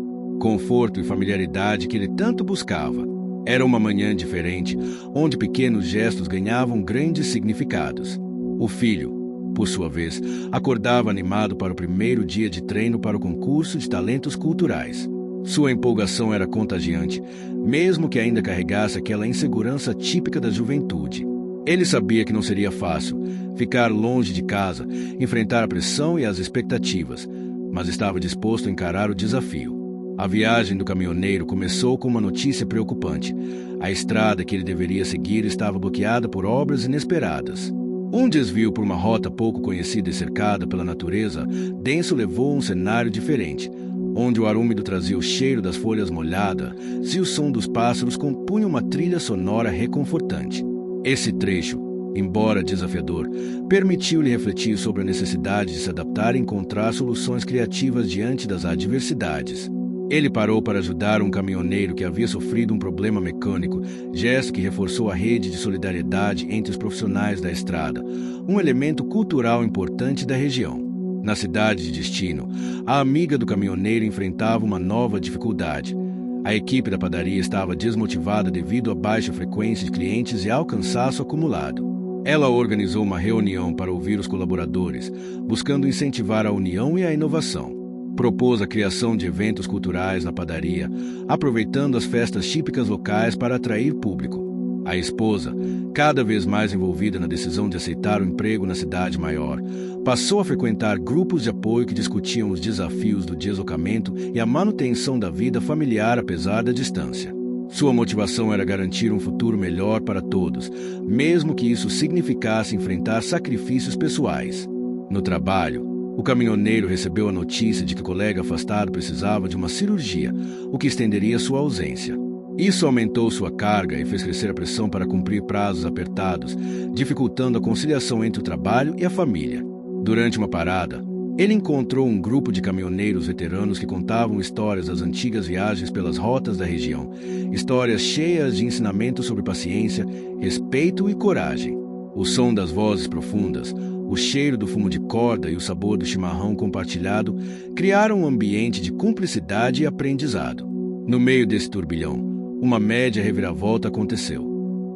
Conforto e familiaridade que ele tanto buscava. Era uma manhã diferente, onde pequenos gestos ganhavam grandes significados. O filho, por sua vez, acordava animado para o primeiro dia de treino para o concurso de talentos culturais. Sua empolgação era contagiante, mesmo que ainda carregasse aquela insegurança típica da juventude. Ele sabia que não seria fácil ficar longe de casa, enfrentar a pressão e as expectativas, mas estava disposto a encarar o desafio. A viagem do caminhoneiro começou com uma notícia preocupante. A estrada que ele deveria seguir estava bloqueada por obras inesperadas. Um desvio por uma rota pouco conhecida e cercada pela natureza denso levou a um cenário diferente, onde o ar úmido trazia o cheiro das folhas molhadas e o som dos pássaros compunha uma trilha sonora reconfortante. Esse trecho, embora desafiador, permitiu-lhe refletir sobre a necessidade de se adaptar e encontrar soluções criativas diante das adversidades. Ele parou para ajudar um caminhoneiro que havia sofrido um problema mecânico, gesto que reforçou a rede de solidariedade entre os profissionais da estrada, um elemento cultural importante da região. Na cidade de destino, a amiga do caminhoneiro enfrentava uma nova dificuldade. A equipe da padaria estava desmotivada devido à baixa frequência de clientes e ao cansaço acumulado. Ela organizou uma reunião para ouvir os colaboradores, buscando incentivar a união e a inovação. Propôs a criação de eventos culturais na padaria, aproveitando as festas típicas locais para atrair público. A esposa, cada vez mais envolvida na decisão de aceitar o emprego na cidade maior, passou a frequentar grupos de apoio que discutiam os desafios do deslocamento e a manutenção da vida familiar apesar da distância. Sua motivação era garantir um futuro melhor para todos, mesmo que isso significasse enfrentar sacrifícios pessoais. No trabalho, o caminhoneiro recebeu a notícia de que o colega afastado precisava de uma cirurgia, o que estenderia sua ausência. Isso aumentou sua carga e fez crescer a pressão para cumprir prazos apertados, dificultando a conciliação entre o trabalho e a família. Durante uma parada, ele encontrou um grupo de caminhoneiros veteranos que contavam histórias das antigas viagens pelas rotas da região, histórias cheias de ensinamentos sobre paciência, respeito e coragem. O som das vozes profundas, o cheiro do fumo de corda e o sabor do chimarrão compartilhado criaram um ambiente de cumplicidade e aprendizado. No meio desse turbilhão, Uma média reviravolta aconteceu.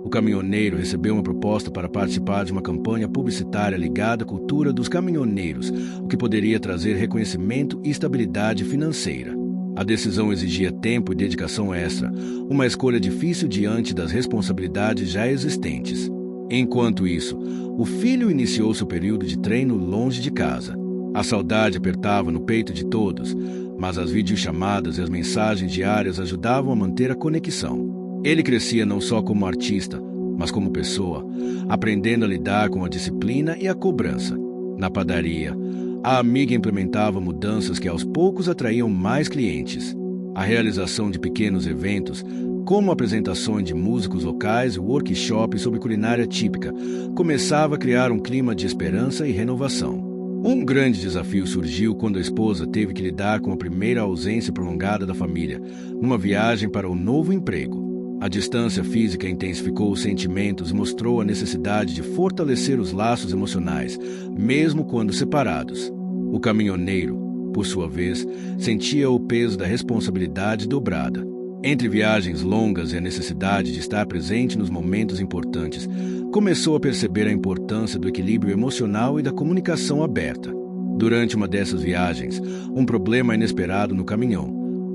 O caminhoneiro recebeu uma proposta para participar de uma campanha publicitária ligada à cultura dos caminhoneiros, o que poderia trazer reconhecimento e estabilidade financeira. A decisão exigia tempo e dedicação extra, uma escolha difícil diante das responsabilidades já existentes. Enquanto isso, o filho iniciou seu período de treino longe de casa. A saudade apertava no peito de todos, mas as videochamadas e as mensagens diárias ajudavam a manter a conexão. Ele crescia não só como artista, mas como pessoa, aprendendo a lidar com a disciplina e a cobrança. Na padaria, a amiga implementava mudanças que aos poucos atraíam mais clientes. A realização de pequenos eventos, como apresentações de músicos locais e workshops sobre culinária típica, começava a criar um clima de esperança e renovação. Um grande desafio surgiu quando a esposa teve que lidar com a primeira ausência prolongada da família, numa viagem para o novo emprego. A distância física intensificou os sentimentos e mostrou a necessidade de fortalecer os laços emocionais, mesmo quando separados. O caminhoneiro, por sua vez, sentia o peso da responsabilidade dobrada. Entre viagens longas e a necessidade de estar presente nos momentos importantes, começou a perceber a importância do equilíbrio emocional e da comunicação aberta. Durante uma dessas viagens, um problema inesperado no caminhão,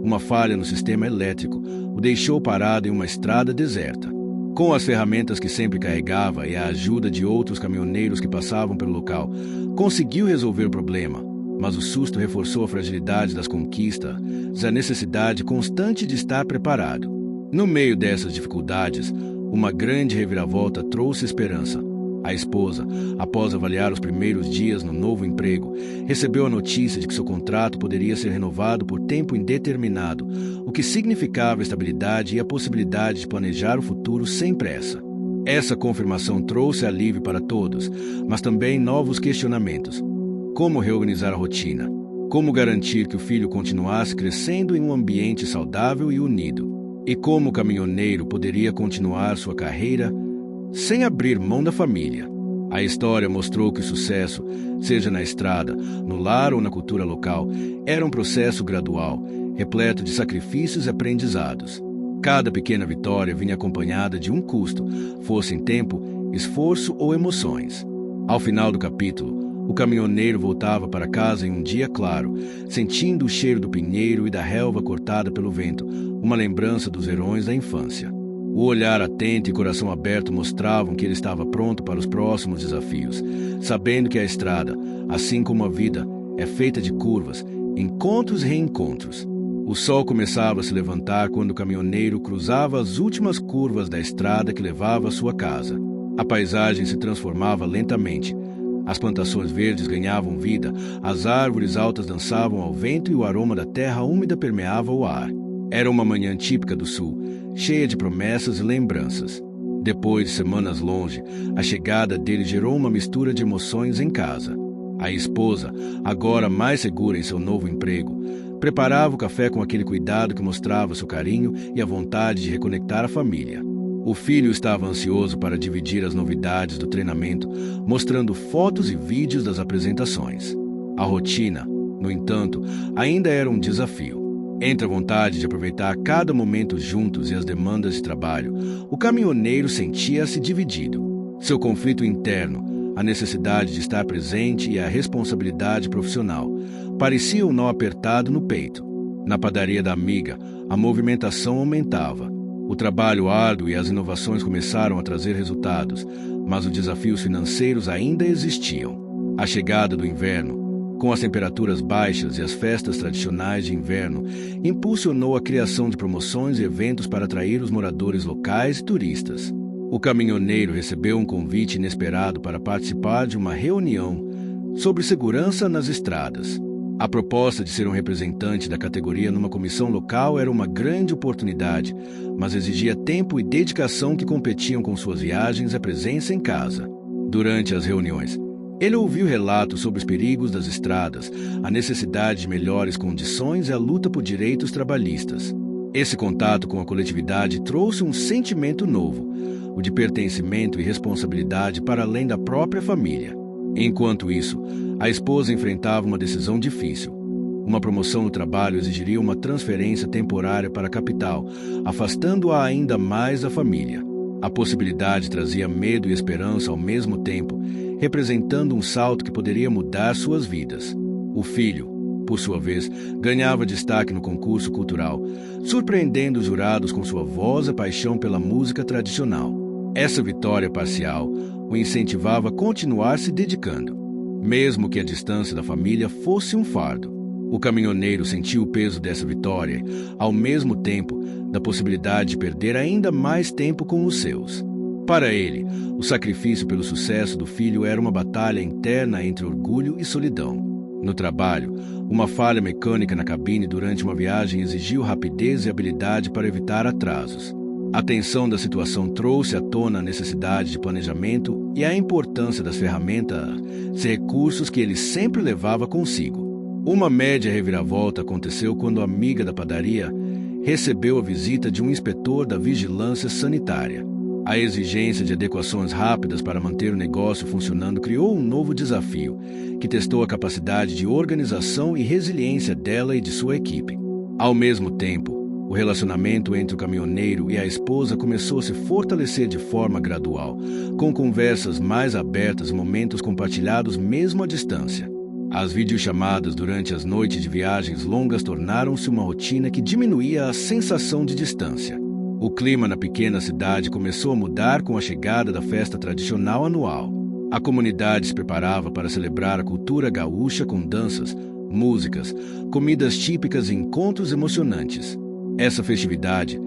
uma falha no sistema elétrico, o deixou parado em uma estrada deserta. Com as ferramentas que sempre carregava e a ajuda de outros caminhoneiros que passavam pelo local, conseguiu resolver o problema. Mas o susto reforçou a fragilidade das conquistas e a necessidade constante de estar preparado. No meio dessas dificuldades, uma grande reviravolta trouxe esperança. A esposa, após avaliar os primeiros dias no novo emprego, recebeu a notícia de que seu contrato poderia ser renovado por tempo indeterminado, o que significava estabilidade e a possibilidade de planejar o futuro sem pressa. Essa confirmação trouxe alívio para todos, mas também novos questionamentos. Como reorganizar a rotina? Como garantir que o filho continuasse crescendo em um ambiente saudável e unido? E como o caminhoneiro poderia continuar sua carreira sem abrir mão da família? A história mostrou que o sucesso, seja na estrada, no lar ou na cultura local, era um processo gradual, repleto de sacrifícios e aprendizados. Cada pequena vitória vinha acompanhada de um custo, fosse em tempo, esforço ou emoções. Ao final do capítulo, o caminhoneiro voltava para casa em um dia claro, sentindo o cheiro do pinheiro e da relva cortada pelo vento, uma lembrança dos verões da infância. O olhar atento e coração aberto mostravam que ele estava pronto para os próximos desafios, sabendo que a estrada, assim como a vida, é feita de curvas, encontros e reencontros. O sol começava a se levantar quando o caminhoneiro cruzava as últimas curvas da estrada que levava à sua casa. A paisagem se transformava lentamente. As plantações verdes ganhavam vida, as árvores altas dançavam ao vento e o aroma da terra úmida permeava o ar. Era uma manhã típica do sul, cheia de promessas e lembranças. Depois de semanas longe, a chegada dele gerou uma mistura de emoções em casa. A esposa, agora mais segura em seu novo emprego, preparava o café com aquele cuidado que mostrava seu carinho e a vontade de reconectar a família. O filho estava ansioso para dividir as novidades do treinamento, mostrando fotos e vídeos das apresentações. A rotina, no entanto, ainda era um desafio. Entre a vontade de aproveitar cada momento juntos e as demandas de trabalho, o caminhoneiro sentia-se dividido. Seu conflito interno, a necessidade de estar presente e a responsabilidade profissional pareciam um nó apertado no peito. Na padaria da amiga, a movimentação aumentava. O trabalho árduo e as inovações começaram a trazer resultados, mas os desafios financeiros ainda existiam. A chegada do inverno, com as temperaturas baixas e as festas tradicionais de inverno, impulsionou a criação de promoções e eventos para atrair os moradores locais e turistas. O caminhoneiro recebeu um convite inesperado para participar de uma reunião sobre segurança nas estradas. A proposta de ser um representante da categoria numa comissão local era uma grande oportunidade, mas exigia tempo e dedicação que competiam com suas viagens e a presença em casa. Durante as reuniões, ele ouviu relatos sobre os perigos das estradas, a necessidade de melhores condições e a luta por direitos trabalhistas. Esse contato com a coletividade trouxe um sentimento novo, o de pertencimento e responsabilidade para além da própria família. Enquanto isso, a esposa enfrentava uma decisão difícil. Uma promoção no trabalho exigiria uma transferência temporária para a capital, afastando-a ainda mais da família. A possibilidade trazia medo e esperança ao mesmo tempo, representando um salto que poderia mudar suas vidas. O filho, por sua vez, ganhava destaque no concurso cultural, surpreendendo os jurados com sua voz e paixão pela música tradicional. Essa vitória parcial o incentivava a continuar se dedicando, mesmo que a distância da família fosse um fardo. O caminhoneiro sentiu o peso dessa vitória, ao mesmo tempo da possibilidade de perder ainda mais tempo com os seus. Para ele, o sacrifício pelo sucesso do filho era uma batalha interna entre orgulho e solidão. No trabalho, uma falha mecânica na cabine durante uma viagem exigiu rapidez e habilidade para evitar atrasos. A tensão da situação trouxe à tona a necessidade de planejamento e a importância das ferramentas e recursos que ele sempre levava consigo. Uma média reviravolta aconteceu quando a amiga da padaria recebeu a visita de um inspetor da vigilância sanitária. A exigência de adequações rápidas para manter o negócio funcionando criou um novo desafio, que testou a capacidade de organização e resiliência dela e de sua equipe. Ao mesmo tempo, o relacionamento entre o caminhoneiro e a esposa começou a se fortalecer de forma gradual, com conversas mais abertas e momentos compartilhados mesmo à distância. As videochamadas durante as noites de viagens longas tornaram-se uma rotina que diminuía a sensação de distância. O clima na pequena cidade começou a mudar com a chegada da festa tradicional anual. A comunidade se preparava para celebrar a cultura gaúcha com danças, músicas, comidas típicas e encontros emocionantes. Essa festividade,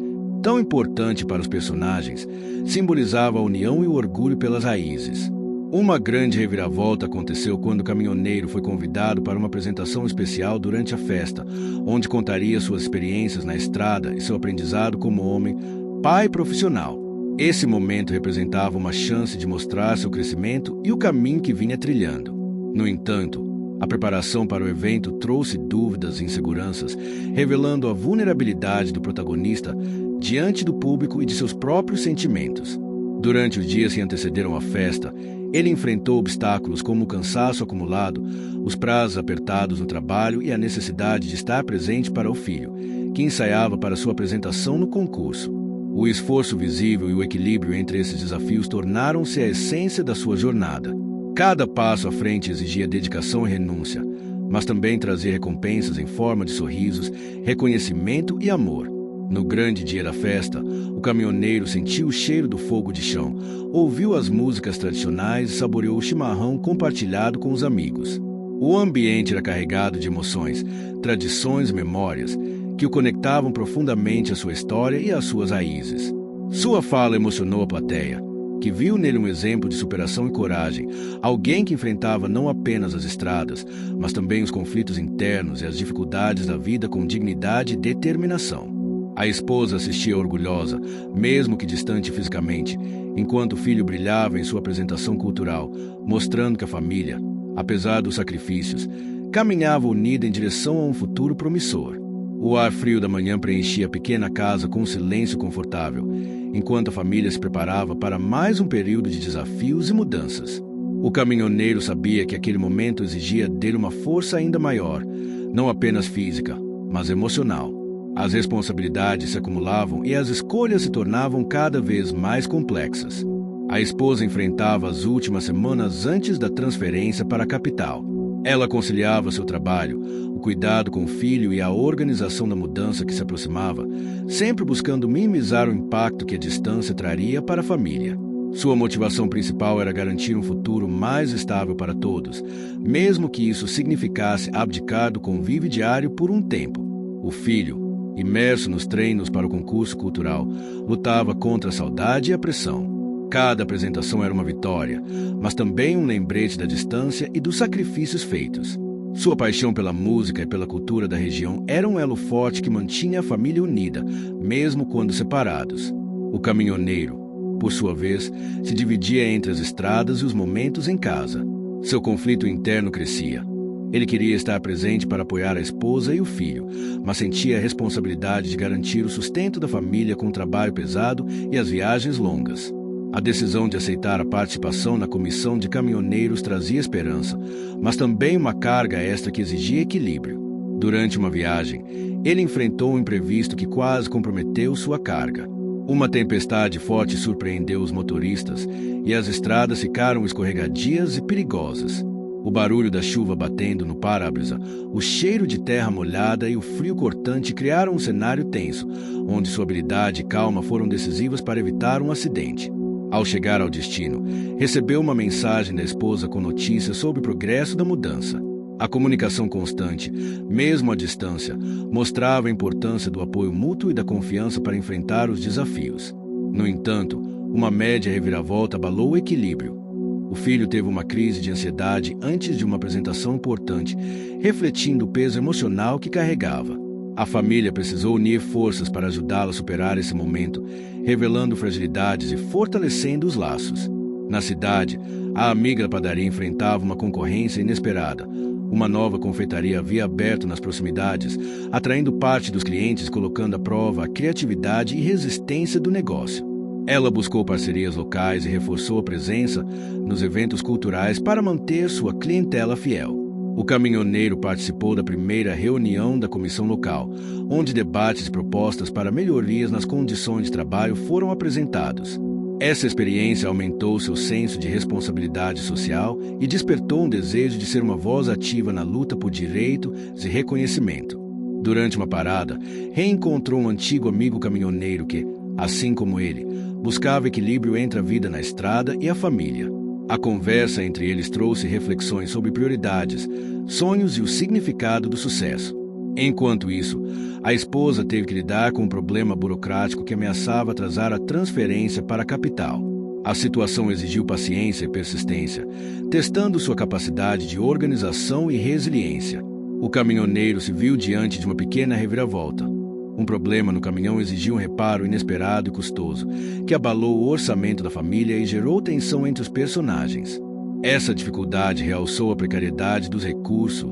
tão importante para os personagens, simbolizava a união e o orgulho pelas raízes. Uma grande reviravolta aconteceu quando o caminhoneiro foi convidado para uma apresentação especial durante a festa, onde contaria suas experiências na estrada e seu aprendizado como homem, pai profissional. Esse momento representava uma chance de mostrar seu crescimento e o caminho que vinha trilhando. No entanto, a preparação para o evento trouxe dúvidas e inseguranças, revelando a vulnerabilidade do protagonista diante do público e de seus próprios sentimentos. Durante os dias que antecederam a festa, ele enfrentou obstáculos como o cansaço acumulado, os prazos apertados no trabalho e a necessidade de estar presente para o filho, que ensaiava para sua apresentação no concurso. O esforço visível e o equilíbrio entre esses desafios tornaram-se a essência da sua jornada. Cada passo à frente exigia dedicação e renúncia, mas também trazia recompensas em forma de sorrisos, reconhecimento e amor. No grande dia da festa, o caminhoneiro sentiu o cheiro do fogo de chão, ouviu as músicas tradicionais e saboreou o chimarrão compartilhado com os amigos. O ambiente era carregado de emoções, tradições e memórias que o conectavam profundamente à sua história e às suas raízes. Sua fala emocionou a plateia, que viu nele um exemplo de superação e coragem, alguém que enfrentava não apenas as estradas, mas também os conflitos internos e as dificuldades da vida com dignidade e determinação. A esposa assistia orgulhosa, mesmo que distante fisicamente, enquanto o filho brilhava em sua apresentação cultural, mostrando que a família, apesar dos sacrifícios, caminhava unida em direção a um futuro promissor. O ar frio da manhã preenchia a pequena casa com um silêncio confortável, enquanto a família se preparava para mais um período de desafios e mudanças. O caminhoneiro sabia que aquele momento exigia dele uma força ainda maior, não apenas física, mas emocional. As responsabilidades se acumulavam e as escolhas se tornavam cada vez mais complexas. A esposa enfrentava as últimas semanas antes da transferência para a capital. Ela conciliava seu trabalho, o cuidado com o filho e a organização da mudança que se aproximava, sempre buscando minimizar o impacto que a distância traria para a família. Sua motivação principal era garantir um futuro mais estável para todos, mesmo que isso significasse abdicar do convívio diário por um tempo. O filho, imerso nos treinos para o concurso cultural, lutava contra a saudade e a pressão. Cada apresentação era uma vitória, mas também um lembrete da distância e dos sacrifícios feitos. Sua paixão pela música e pela cultura da região era um elo forte que mantinha a família unida, mesmo quando separados. O caminhoneiro, por sua vez, se dividia entre as estradas e os momentos em casa. Seu conflito interno crescia. Ele queria estar presente para apoiar a esposa e o filho, mas sentia a responsabilidade de garantir o sustento da família com o trabalho pesado e as viagens longas. A decisão de aceitar a participação na comissão de caminhoneiros trazia esperança, mas também uma carga extra que exigia equilíbrio. Durante uma viagem, ele enfrentou um imprevisto que quase comprometeu sua carga. Uma tempestade forte surpreendeu os motoristas e as estradas ficaram escorregadias e perigosas. O barulho da chuva batendo no para-brisa, o cheiro de terra molhada e o frio cortante criaram um cenário tenso, onde sua habilidade e calma foram decisivas para evitar um acidente. Ao chegar ao destino, recebeu uma mensagem da esposa com notícias sobre o progresso da mudança. A comunicação constante, mesmo à distância, mostrava a importância do apoio mútuo e da confiança para enfrentar os desafios. No entanto, uma média reviravolta abalou o equilíbrio. O filho teve uma crise de ansiedade antes de uma apresentação importante, refletindo o peso emocional que carregava. A família precisou unir forças para ajudá-lo a superar esse momento, revelando fragilidades e fortalecendo os laços. Na cidade, a amiga da padaria enfrentava uma concorrência inesperada. Uma nova confeitaria havia aberto nas proximidades, atraindo parte dos clientes e colocando à prova a criatividade e resistência do negócio. Ela buscou parcerias locais e reforçou a presença nos eventos culturais para manter sua clientela fiel. O caminhoneiro participou da primeira reunião da comissão local, onde debates e propostas para melhorias nas condições de trabalho foram apresentados. Essa experiência aumentou seu senso de responsabilidade social e despertou um desejo de ser uma voz ativa na luta por direitos e reconhecimento. Durante uma parada, reencontrou um antigo amigo caminhoneiro que, assim como ele, buscava equilíbrio entre a vida na estrada e a família. A conversa entre eles trouxe reflexões sobre prioridades, sonhos e o significado do sucesso. Enquanto isso, a esposa teve que lidar com um problema burocrático que ameaçava atrasar a transferência para a capital. A situação exigiu paciência e persistência, testando sua capacidade de organização e resiliência. O caminhoneiro se viu diante de uma pequena reviravolta. Um problema no caminhão exigiu um reparo inesperado e custoso, que abalou o orçamento da família e gerou tensão entre os personagens. Essa dificuldade realçou a precariedade dos recursos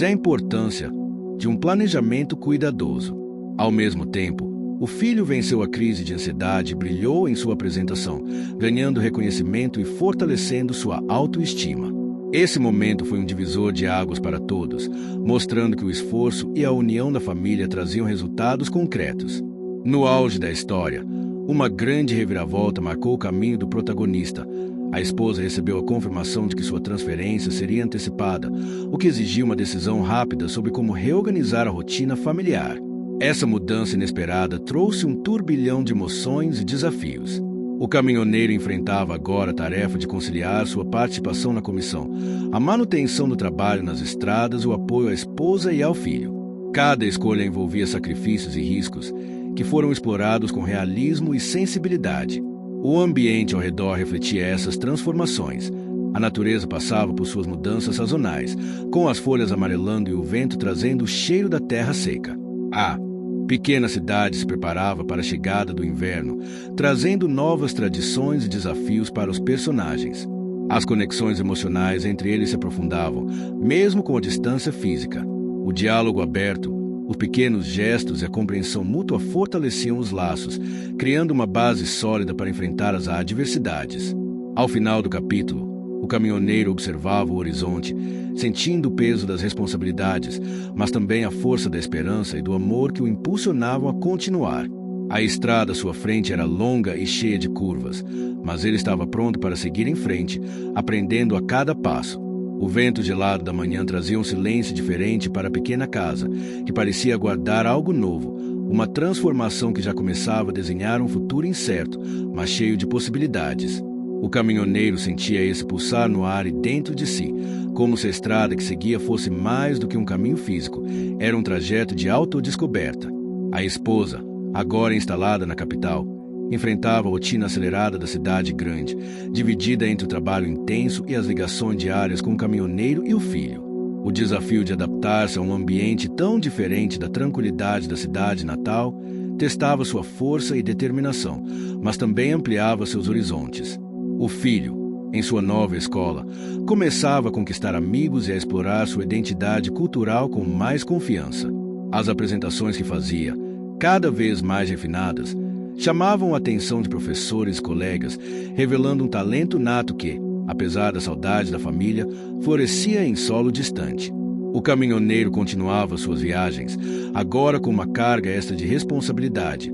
e a importância de um planejamento cuidadoso. Ao mesmo tempo, o filho venceu a crise de ansiedade e brilhou em sua apresentação, ganhando reconhecimento e fortalecendo sua autoestima. Esse momento foi um divisor de águas para todos, mostrando que o esforço e a união da família traziam resultados concretos. No auge da história, uma grande reviravolta marcou o caminho do protagonista. A esposa recebeu a confirmação de que sua transferência seria antecipada, o que exigia uma decisão rápida sobre como reorganizar a rotina familiar. Essa mudança inesperada trouxe um turbilhão de emoções e desafios. O caminhoneiro enfrentava agora a tarefa de conciliar sua participação na comissão, a manutenção do trabalho nas estradas e o apoio à esposa e ao filho. Cada escolha envolvia sacrifícios e riscos, que foram explorados com realismo e sensibilidade. O ambiente ao redor refletia essas transformações. A natureza passava por suas mudanças sazonais, com as folhas amarelando e o vento trazendo o cheiro da terra seca. A pequena cidade se preparava para a chegada do inverno, trazendo novas tradições e desafios para os personagens. As conexões emocionais entre eles se aprofundavam, mesmo com a distância física. O diálogo aberto, os pequenos gestos e a compreensão mútua fortaleciam os laços, criando uma base sólida para enfrentar as adversidades. Ao final do capítulo, o caminhoneiro observava o horizonte, sentindo o peso das responsabilidades, mas também a força da esperança e do amor que o impulsionavam a continuar. A estrada à sua frente era longa e cheia de curvas, mas ele estava pronto para seguir em frente, aprendendo a cada passo. O vento gelado da manhã trazia um silêncio diferente para a pequena casa, que parecia aguardar algo novo, uma transformação que já começava a desenhar um futuro incerto, mas cheio de possibilidades. O caminhoneiro sentia esse pulsar no ar e dentro de si, como se a estrada que seguia fosse mais do que um caminho físico, era um trajeto de autodescoberta. A esposa, agora instalada na capital, enfrentava a rotina acelerada da cidade grande, dividida entre o trabalho intenso e as ligações diárias com o caminhoneiro e o filho. O desafio de adaptar-se a um ambiente tão diferente da tranquilidade da cidade natal testava sua força e determinação, mas também ampliava seus horizontes. O filho, em sua nova escola, começava a conquistar amigos e a explorar sua identidade cultural com mais confiança. As apresentações que fazia, cada vez mais refinadas, chamavam a atenção de professores e colegas, revelando um talento nato que, apesar da saudade da família, florescia em solo distante. O caminhoneiro continuava suas viagens, agora com uma carga extra de responsabilidade.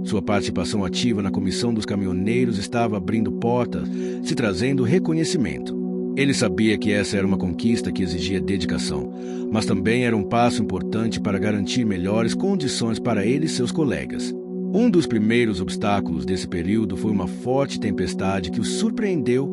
Sua participação ativa na comissão dos caminhoneiros estava abrindo portas, se trazendo reconhecimento. Ele sabia que essa era uma conquista que exigia dedicação, mas também era um passo importante para garantir melhores condições para ele e seus colegas. Um dos primeiros obstáculos desse período foi uma forte tempestade que o surpreendeu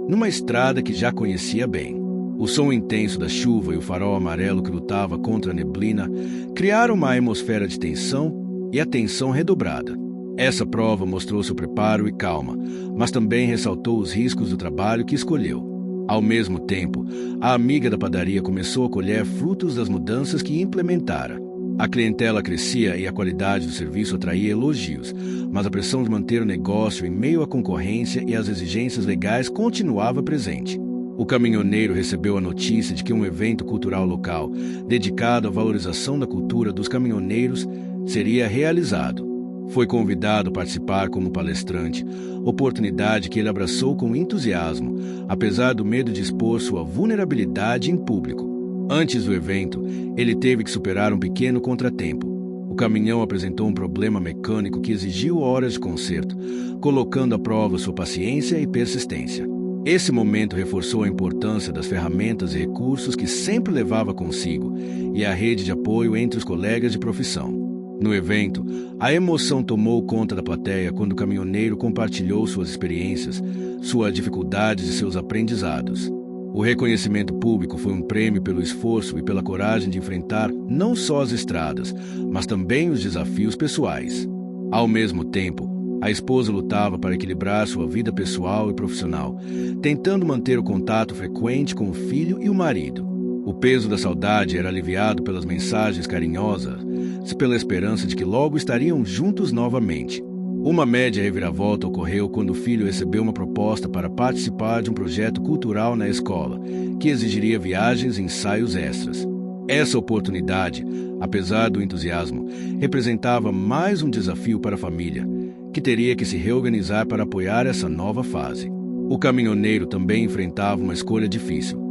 numa estrada que já conhecia bem. O som intenso da chuva e o farol amarelo que lutava contra a neblina criaram uma atmosfera de tensão e atenção redobrada. Essa prova mostrou seu preparo e calma, mas também ressaltou os riscos do trabalho que escolheu. Ao mesmo tempo, a amiga da padaria começou a colher frutos das mudanças que implementara. A clientela crescia e a qualidade do serviço atraía elogios, mas a pressão de manter o negócio em meio à concorrência e às exigências legais continuava presente. O caminhoneiro recebeu a notícia de que um evento cultural local, dedicado à valorização da cultura dos caminhoneiros, seria realizado. Foi convidado a participar como palestrante, oportunidade que ele abraçou com entusiasmo, apesar do medo de expor sua vulnerabilidade em público. Antes do evento, ele teve que superar um pequeno contratempo. O caminhão apresentou um problema mecânico que exigiu horas de conserto, colocando à prova sua paciência e persistência. Esse momento reforçou a importância das ferramentas e recursos que sempre levava consigo e a rede de apoio entre os colegas de profissão. No evento, a emoção tomou conta da plateia quando o caminhoneiro compartilhou suas experiências, suas dificuldades e seus aprendizados. O reconhecimento público foi um prêmio pelo esforço e pela coragem de enfrentar não só as estradas, mas também os desafios pessoais. Ao mesmo tempo, a esposa lutava para equilibrar sua vida pessoal e profissional, tentando manter o contato frequente com o filho e o marido. O peso da saudade era aliviado pelas mensagens carinhosas e pela esperança de que logo estariam juntos novamente. Uma média reviravolta ocorreu quando o filho recebeu uma proposta para participar de um projeto cultural na escola, que exigiria viagens e ensaios extras. Essa oportunidade, apesar do entusiasmo, representava mais um desafio para a família, que teria que se reorganizar para apoiar essa nova fase. O caminhoneiro também enfrentava uma escolha difícil.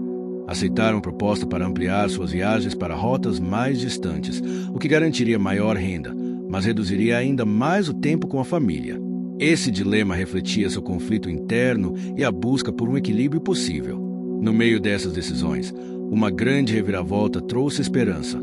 Aceitar uma proposta para ampliar suas viagens para rotas mais distantes, o que garantiria maior renda, mas reduziria ainda mais o tempo com a família. Esse dilema refletia seu conflito interno e a busca por um equilíbrio possível. No meio dessas decisões, uma grande reviravolta trouxe esperança.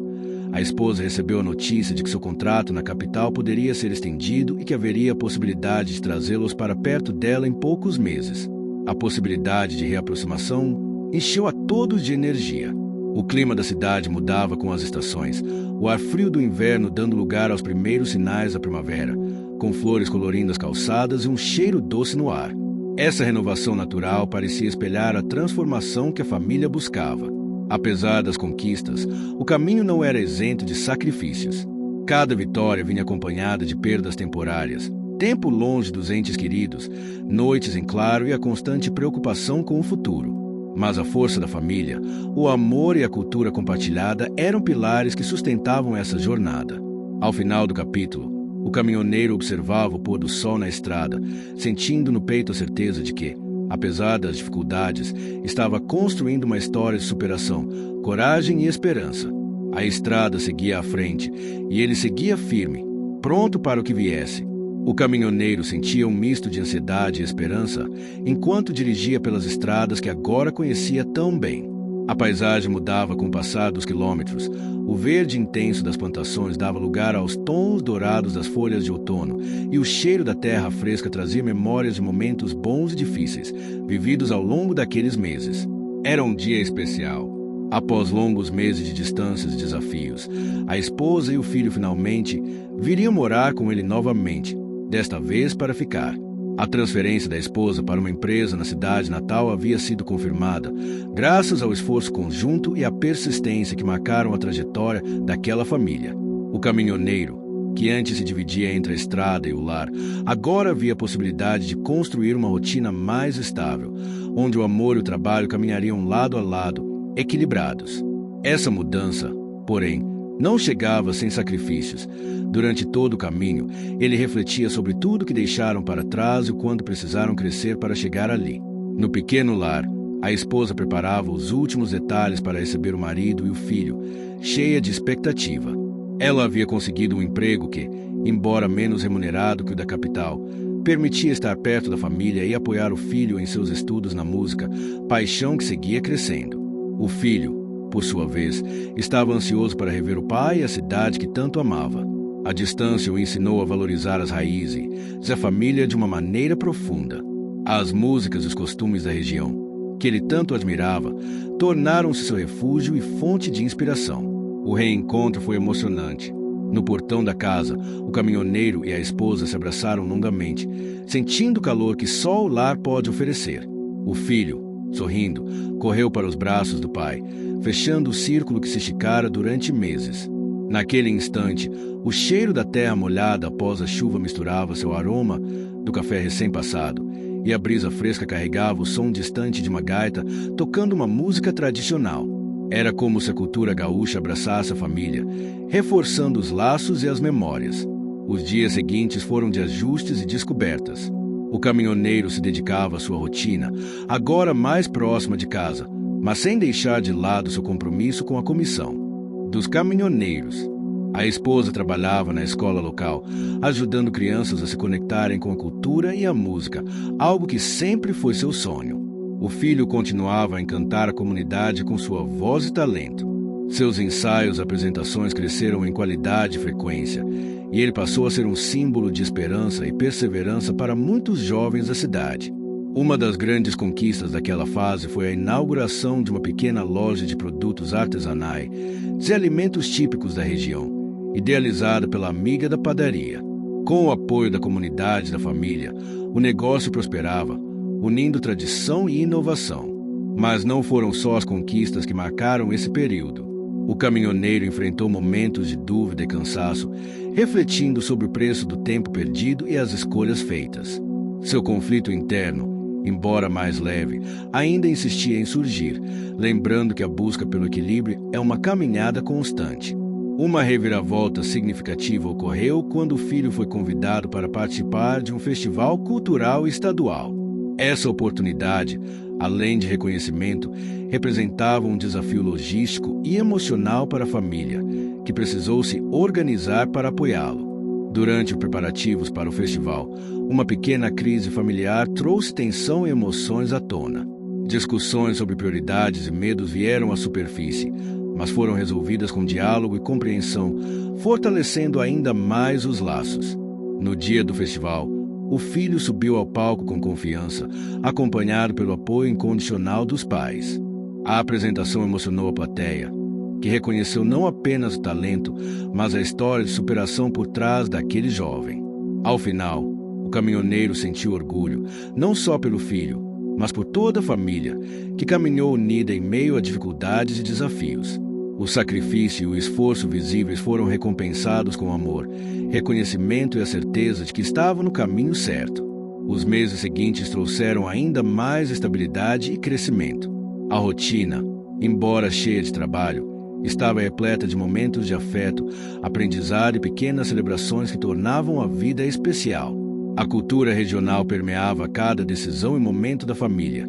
A esposa recebeu a notícia de que seu contrato na capital poderia ser estendido e que haveria a possibilidade de trazê-los para perto dela em poucos meses. A possibilidade de reaproximação encheu a todos de energia. O clima da cidade mudava com as estações, o ar frio do inverno dando lugar aos primeiros sinais da primavera, com flores colorindo as calçadas e um cheiro doce no ar. Essa renovação natural parecia espelhar a transformação que a família buscava. Apesar das conquistas, o caminho não era isento de sacrifícios. Cada vitória vinha acompanhada de perdas temporárias, tempo longe dos entes queridos, noites em claro e a constante preocupação com o futuro. Mas a força da família, o amor e a cultura compartilhada eram pilares que sustentavam essa jornada. Ao final do capítulo, o caminhoneiro observava o pôr do sol na estrada, sentindo no peito a certeza de que, apesar das dificuldades, estava construindo uma história de superação, coragem e esperança. A estrada seguia à frente e ele seguia firme, pronto para o que viesse. O caminhoneiro sentia um misto de ansiedade e esperança enquanto dirigia pelas estradas que agora conhecia tão bem. A paisagem mudava com o passar dos quilômetros. O verde intenso das plantações dava lugar aos tons dourados das folhas de outono, e o cheiro da terra fresca trazia memórias de momentos bons e difíceis, vividos ao longo daqueles meses. Era um dia especial. Após longos meses de distâncias e desafios, a esposa e o filho finalmente viriam morar com ele novamente, desta vez para ficar. A transferência da esposa para uma empresa na cidade natal havia sido confirmada, graças ao esforço conjunto e à persistência que marcaram a trajetória daquela família. O caminhoneiro, que antes se dividia entre a estrada e o lar, agora havia a possibilidade de construir uma rotina mais estável, onde o amor e o trabalho caminhariam lado a lado, equilibrados. Essa mudança, porém, não chegava sem sacrifícios. Durante todo o caminho, ele refletia sobre tudo que deixaram para trás e o quanto precisaram crescer para chegar ali. No pequeno lar, A esposa preparava os últimos detalhes para receber o marido e o filho, cheia de expectativa. Ela havia conseguido um emprego que, embora menos remunerado que o da capital, permitia estar perto da família e apoiar o filho em seus estudos na música, paixão que seguia crescendo. O filho, por sua vez, estava ansioso para rever o pai e a cidade que tanto amava. A distância o ensinou a valorizar as raízes e a família de uma maneira profunda. As músicas e os costumes da região, que ele tanto admirava, tornaram-se seu refúgio e fonte de inspiração. O reencontro foi emocionante. No portão da casa, o caminhoneiro e a esposa se abraçaram longamente, sentindo o calor que só o lar pode oferecer. O filho, sorrindo, correu para os braços do pai, fechando o círculo que se esticara durante meses. Naquele instante, o cheiro da terra molhada após a chuva misturava seu aroma do café recém-passado, e a brisa fresca carregava o som distante de uma gaita tocando uma música tradicional. Era como se a cultura gaúcha abraçasse a família, reforçando os laços e as memórias. Os dias seguintes foram de ajustes e descobertas. O caminhoneiro se dedicava à sua rotina, agora mais próxima de casa, mas sem deixar de lado seu compromisso com a comissão dos caminhoneiros. A esposa trabalhava na escola local, ajudando crianças a se conectarem com a cultura e a música, algo que sempre foi seu sonho. O filho continuava a encantar a comunidade com sua voz e talento. Seus ensaios e apresentações cresceram em qualidade e frequência, e ele passou a ser um símbolo de esperança e perseverança para muitos jovens da cidade. Uma das grandes conquistas daquela fase foi a inauguração de uma pequena loja de produtos artesanais e alimentos típicos da região, idealizada pela amiga da padaria. Com o apoio da comunidade e da família, o negócio prosperava, unindo tradição e inovação. Mas não foram só as conquistas que marcaram esse período. O caminhoneiro enfrentou momentos de dúvida e cansaço, refletindo sobre o preço do tempo perdido e as escolhas feitas. Seu conflito interno, embora mais leve, ainda insistia em surgir, lembrando que a busca pelo equilíbrio é uma caminhada constante. Uma reviravolta significativa ocorreu quando o filho foi convidado para participar de um festival cultural estadual. Essa oportunidade, além de reconhecimento, representava um desafio logístico e emocional para a família, que precisou se organizar para apoiá-lo. Durante os preparativos para o festival, uma pequena crise familiar trouxe tensão e emoções à tona. Discussões sobre prioridades e medos vieram à superfície, mas foram resolvidas com diálogo e compreensão, fortalecendo ainda mais os laços. No dia do festival, o filho subiu ao palco com confiança, acompanhado pelo apoio incondicional dos pais. A apresentação emocionou a plateia, que reconheceu não apenas o talento, mas a história de superação por trás daquele jovem. Ao final, o caminhoneiro sentiu orgulho, não só pelo filho, mas por toda a família, que caminhou unida em meio a dificuldades e desafios. O sacrifício e o esforço visíveis foram recompensados com amor, reconhecimento e a certeza de que estavam no caminho certo. Os meses seguintes trouxeram ainda mais estabilidade e crescimento. A rotina, embora cheia de trabalho, estava repleta de momentos de afeto, aprendizado e pequenas celebrações que tornavam a vida especial. A cultura regional permeava cada decisão e momento da família,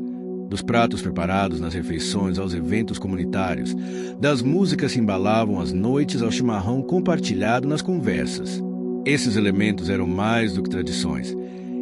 dos pratos preparados nas refeições aos eventos comunitários, das músicas que embalavam as noites ao chimarrão compartilhado nas conversas. Esses elementos eram mais do que tradições,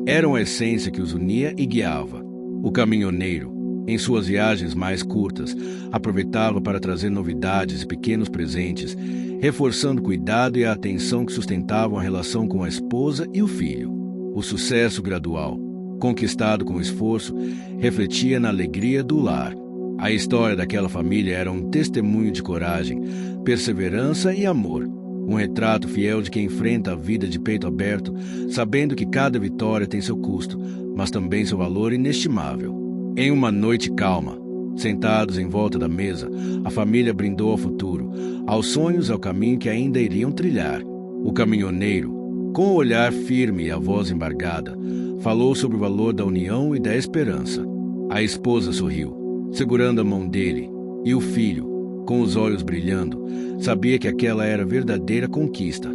eram a essência que os unia e guiava. O caminhoneiro, em suas viagens mais curtas, aproveitava para trazer novidades e pequenos presentes, reforçando o cuidado e a atenção que sustentavam a relação com a esposa e o filho. O sucesso gradual, conquistado com esforço, refletia na alegria do lar. A história daquela família era um testemunho de coragem, perseverança e amor. Um retrato fiel de quem enfrenta a vida de peito aberto, sabendo que cada vitória tem seu custo, mas também seu valor inestimável. Em uma noite calma, sentados em volta da mesa, a família brindou ao futuro, aos sonhos e ao caminho que ainda iriam trilhar. O caminhoneiro, com o olhar firme e a voz embargada, falou sobre o valor da união e da esperança. A esposa sorriu, segurando a mão dele, e o filho, com os olhos brilhando, sabia que aquela era a verdadeira conquista.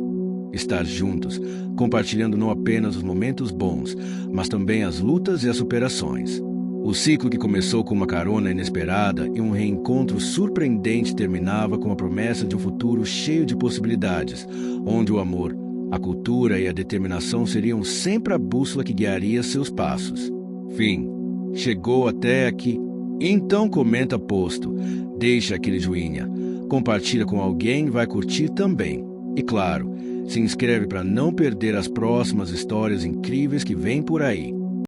Estar juntos, compartilhando não apenas os momentos bons, mas também as lutas e as superações. O ciclo que começou com uma carona inesperada e um reencontro surpreendente terminava com a promessa de um futuro cheio de possibilidades, onde o amor, a cultura e a determinação seriam sempre a bússola que guiaria seus passos. Fim. Chegou até aqui. Então comenta posto, deixa aquele joinha, compartilha com alguém e vai curtir também. E claro, se inscreve para não perder as próximas histórias incríveis que vêm por aí.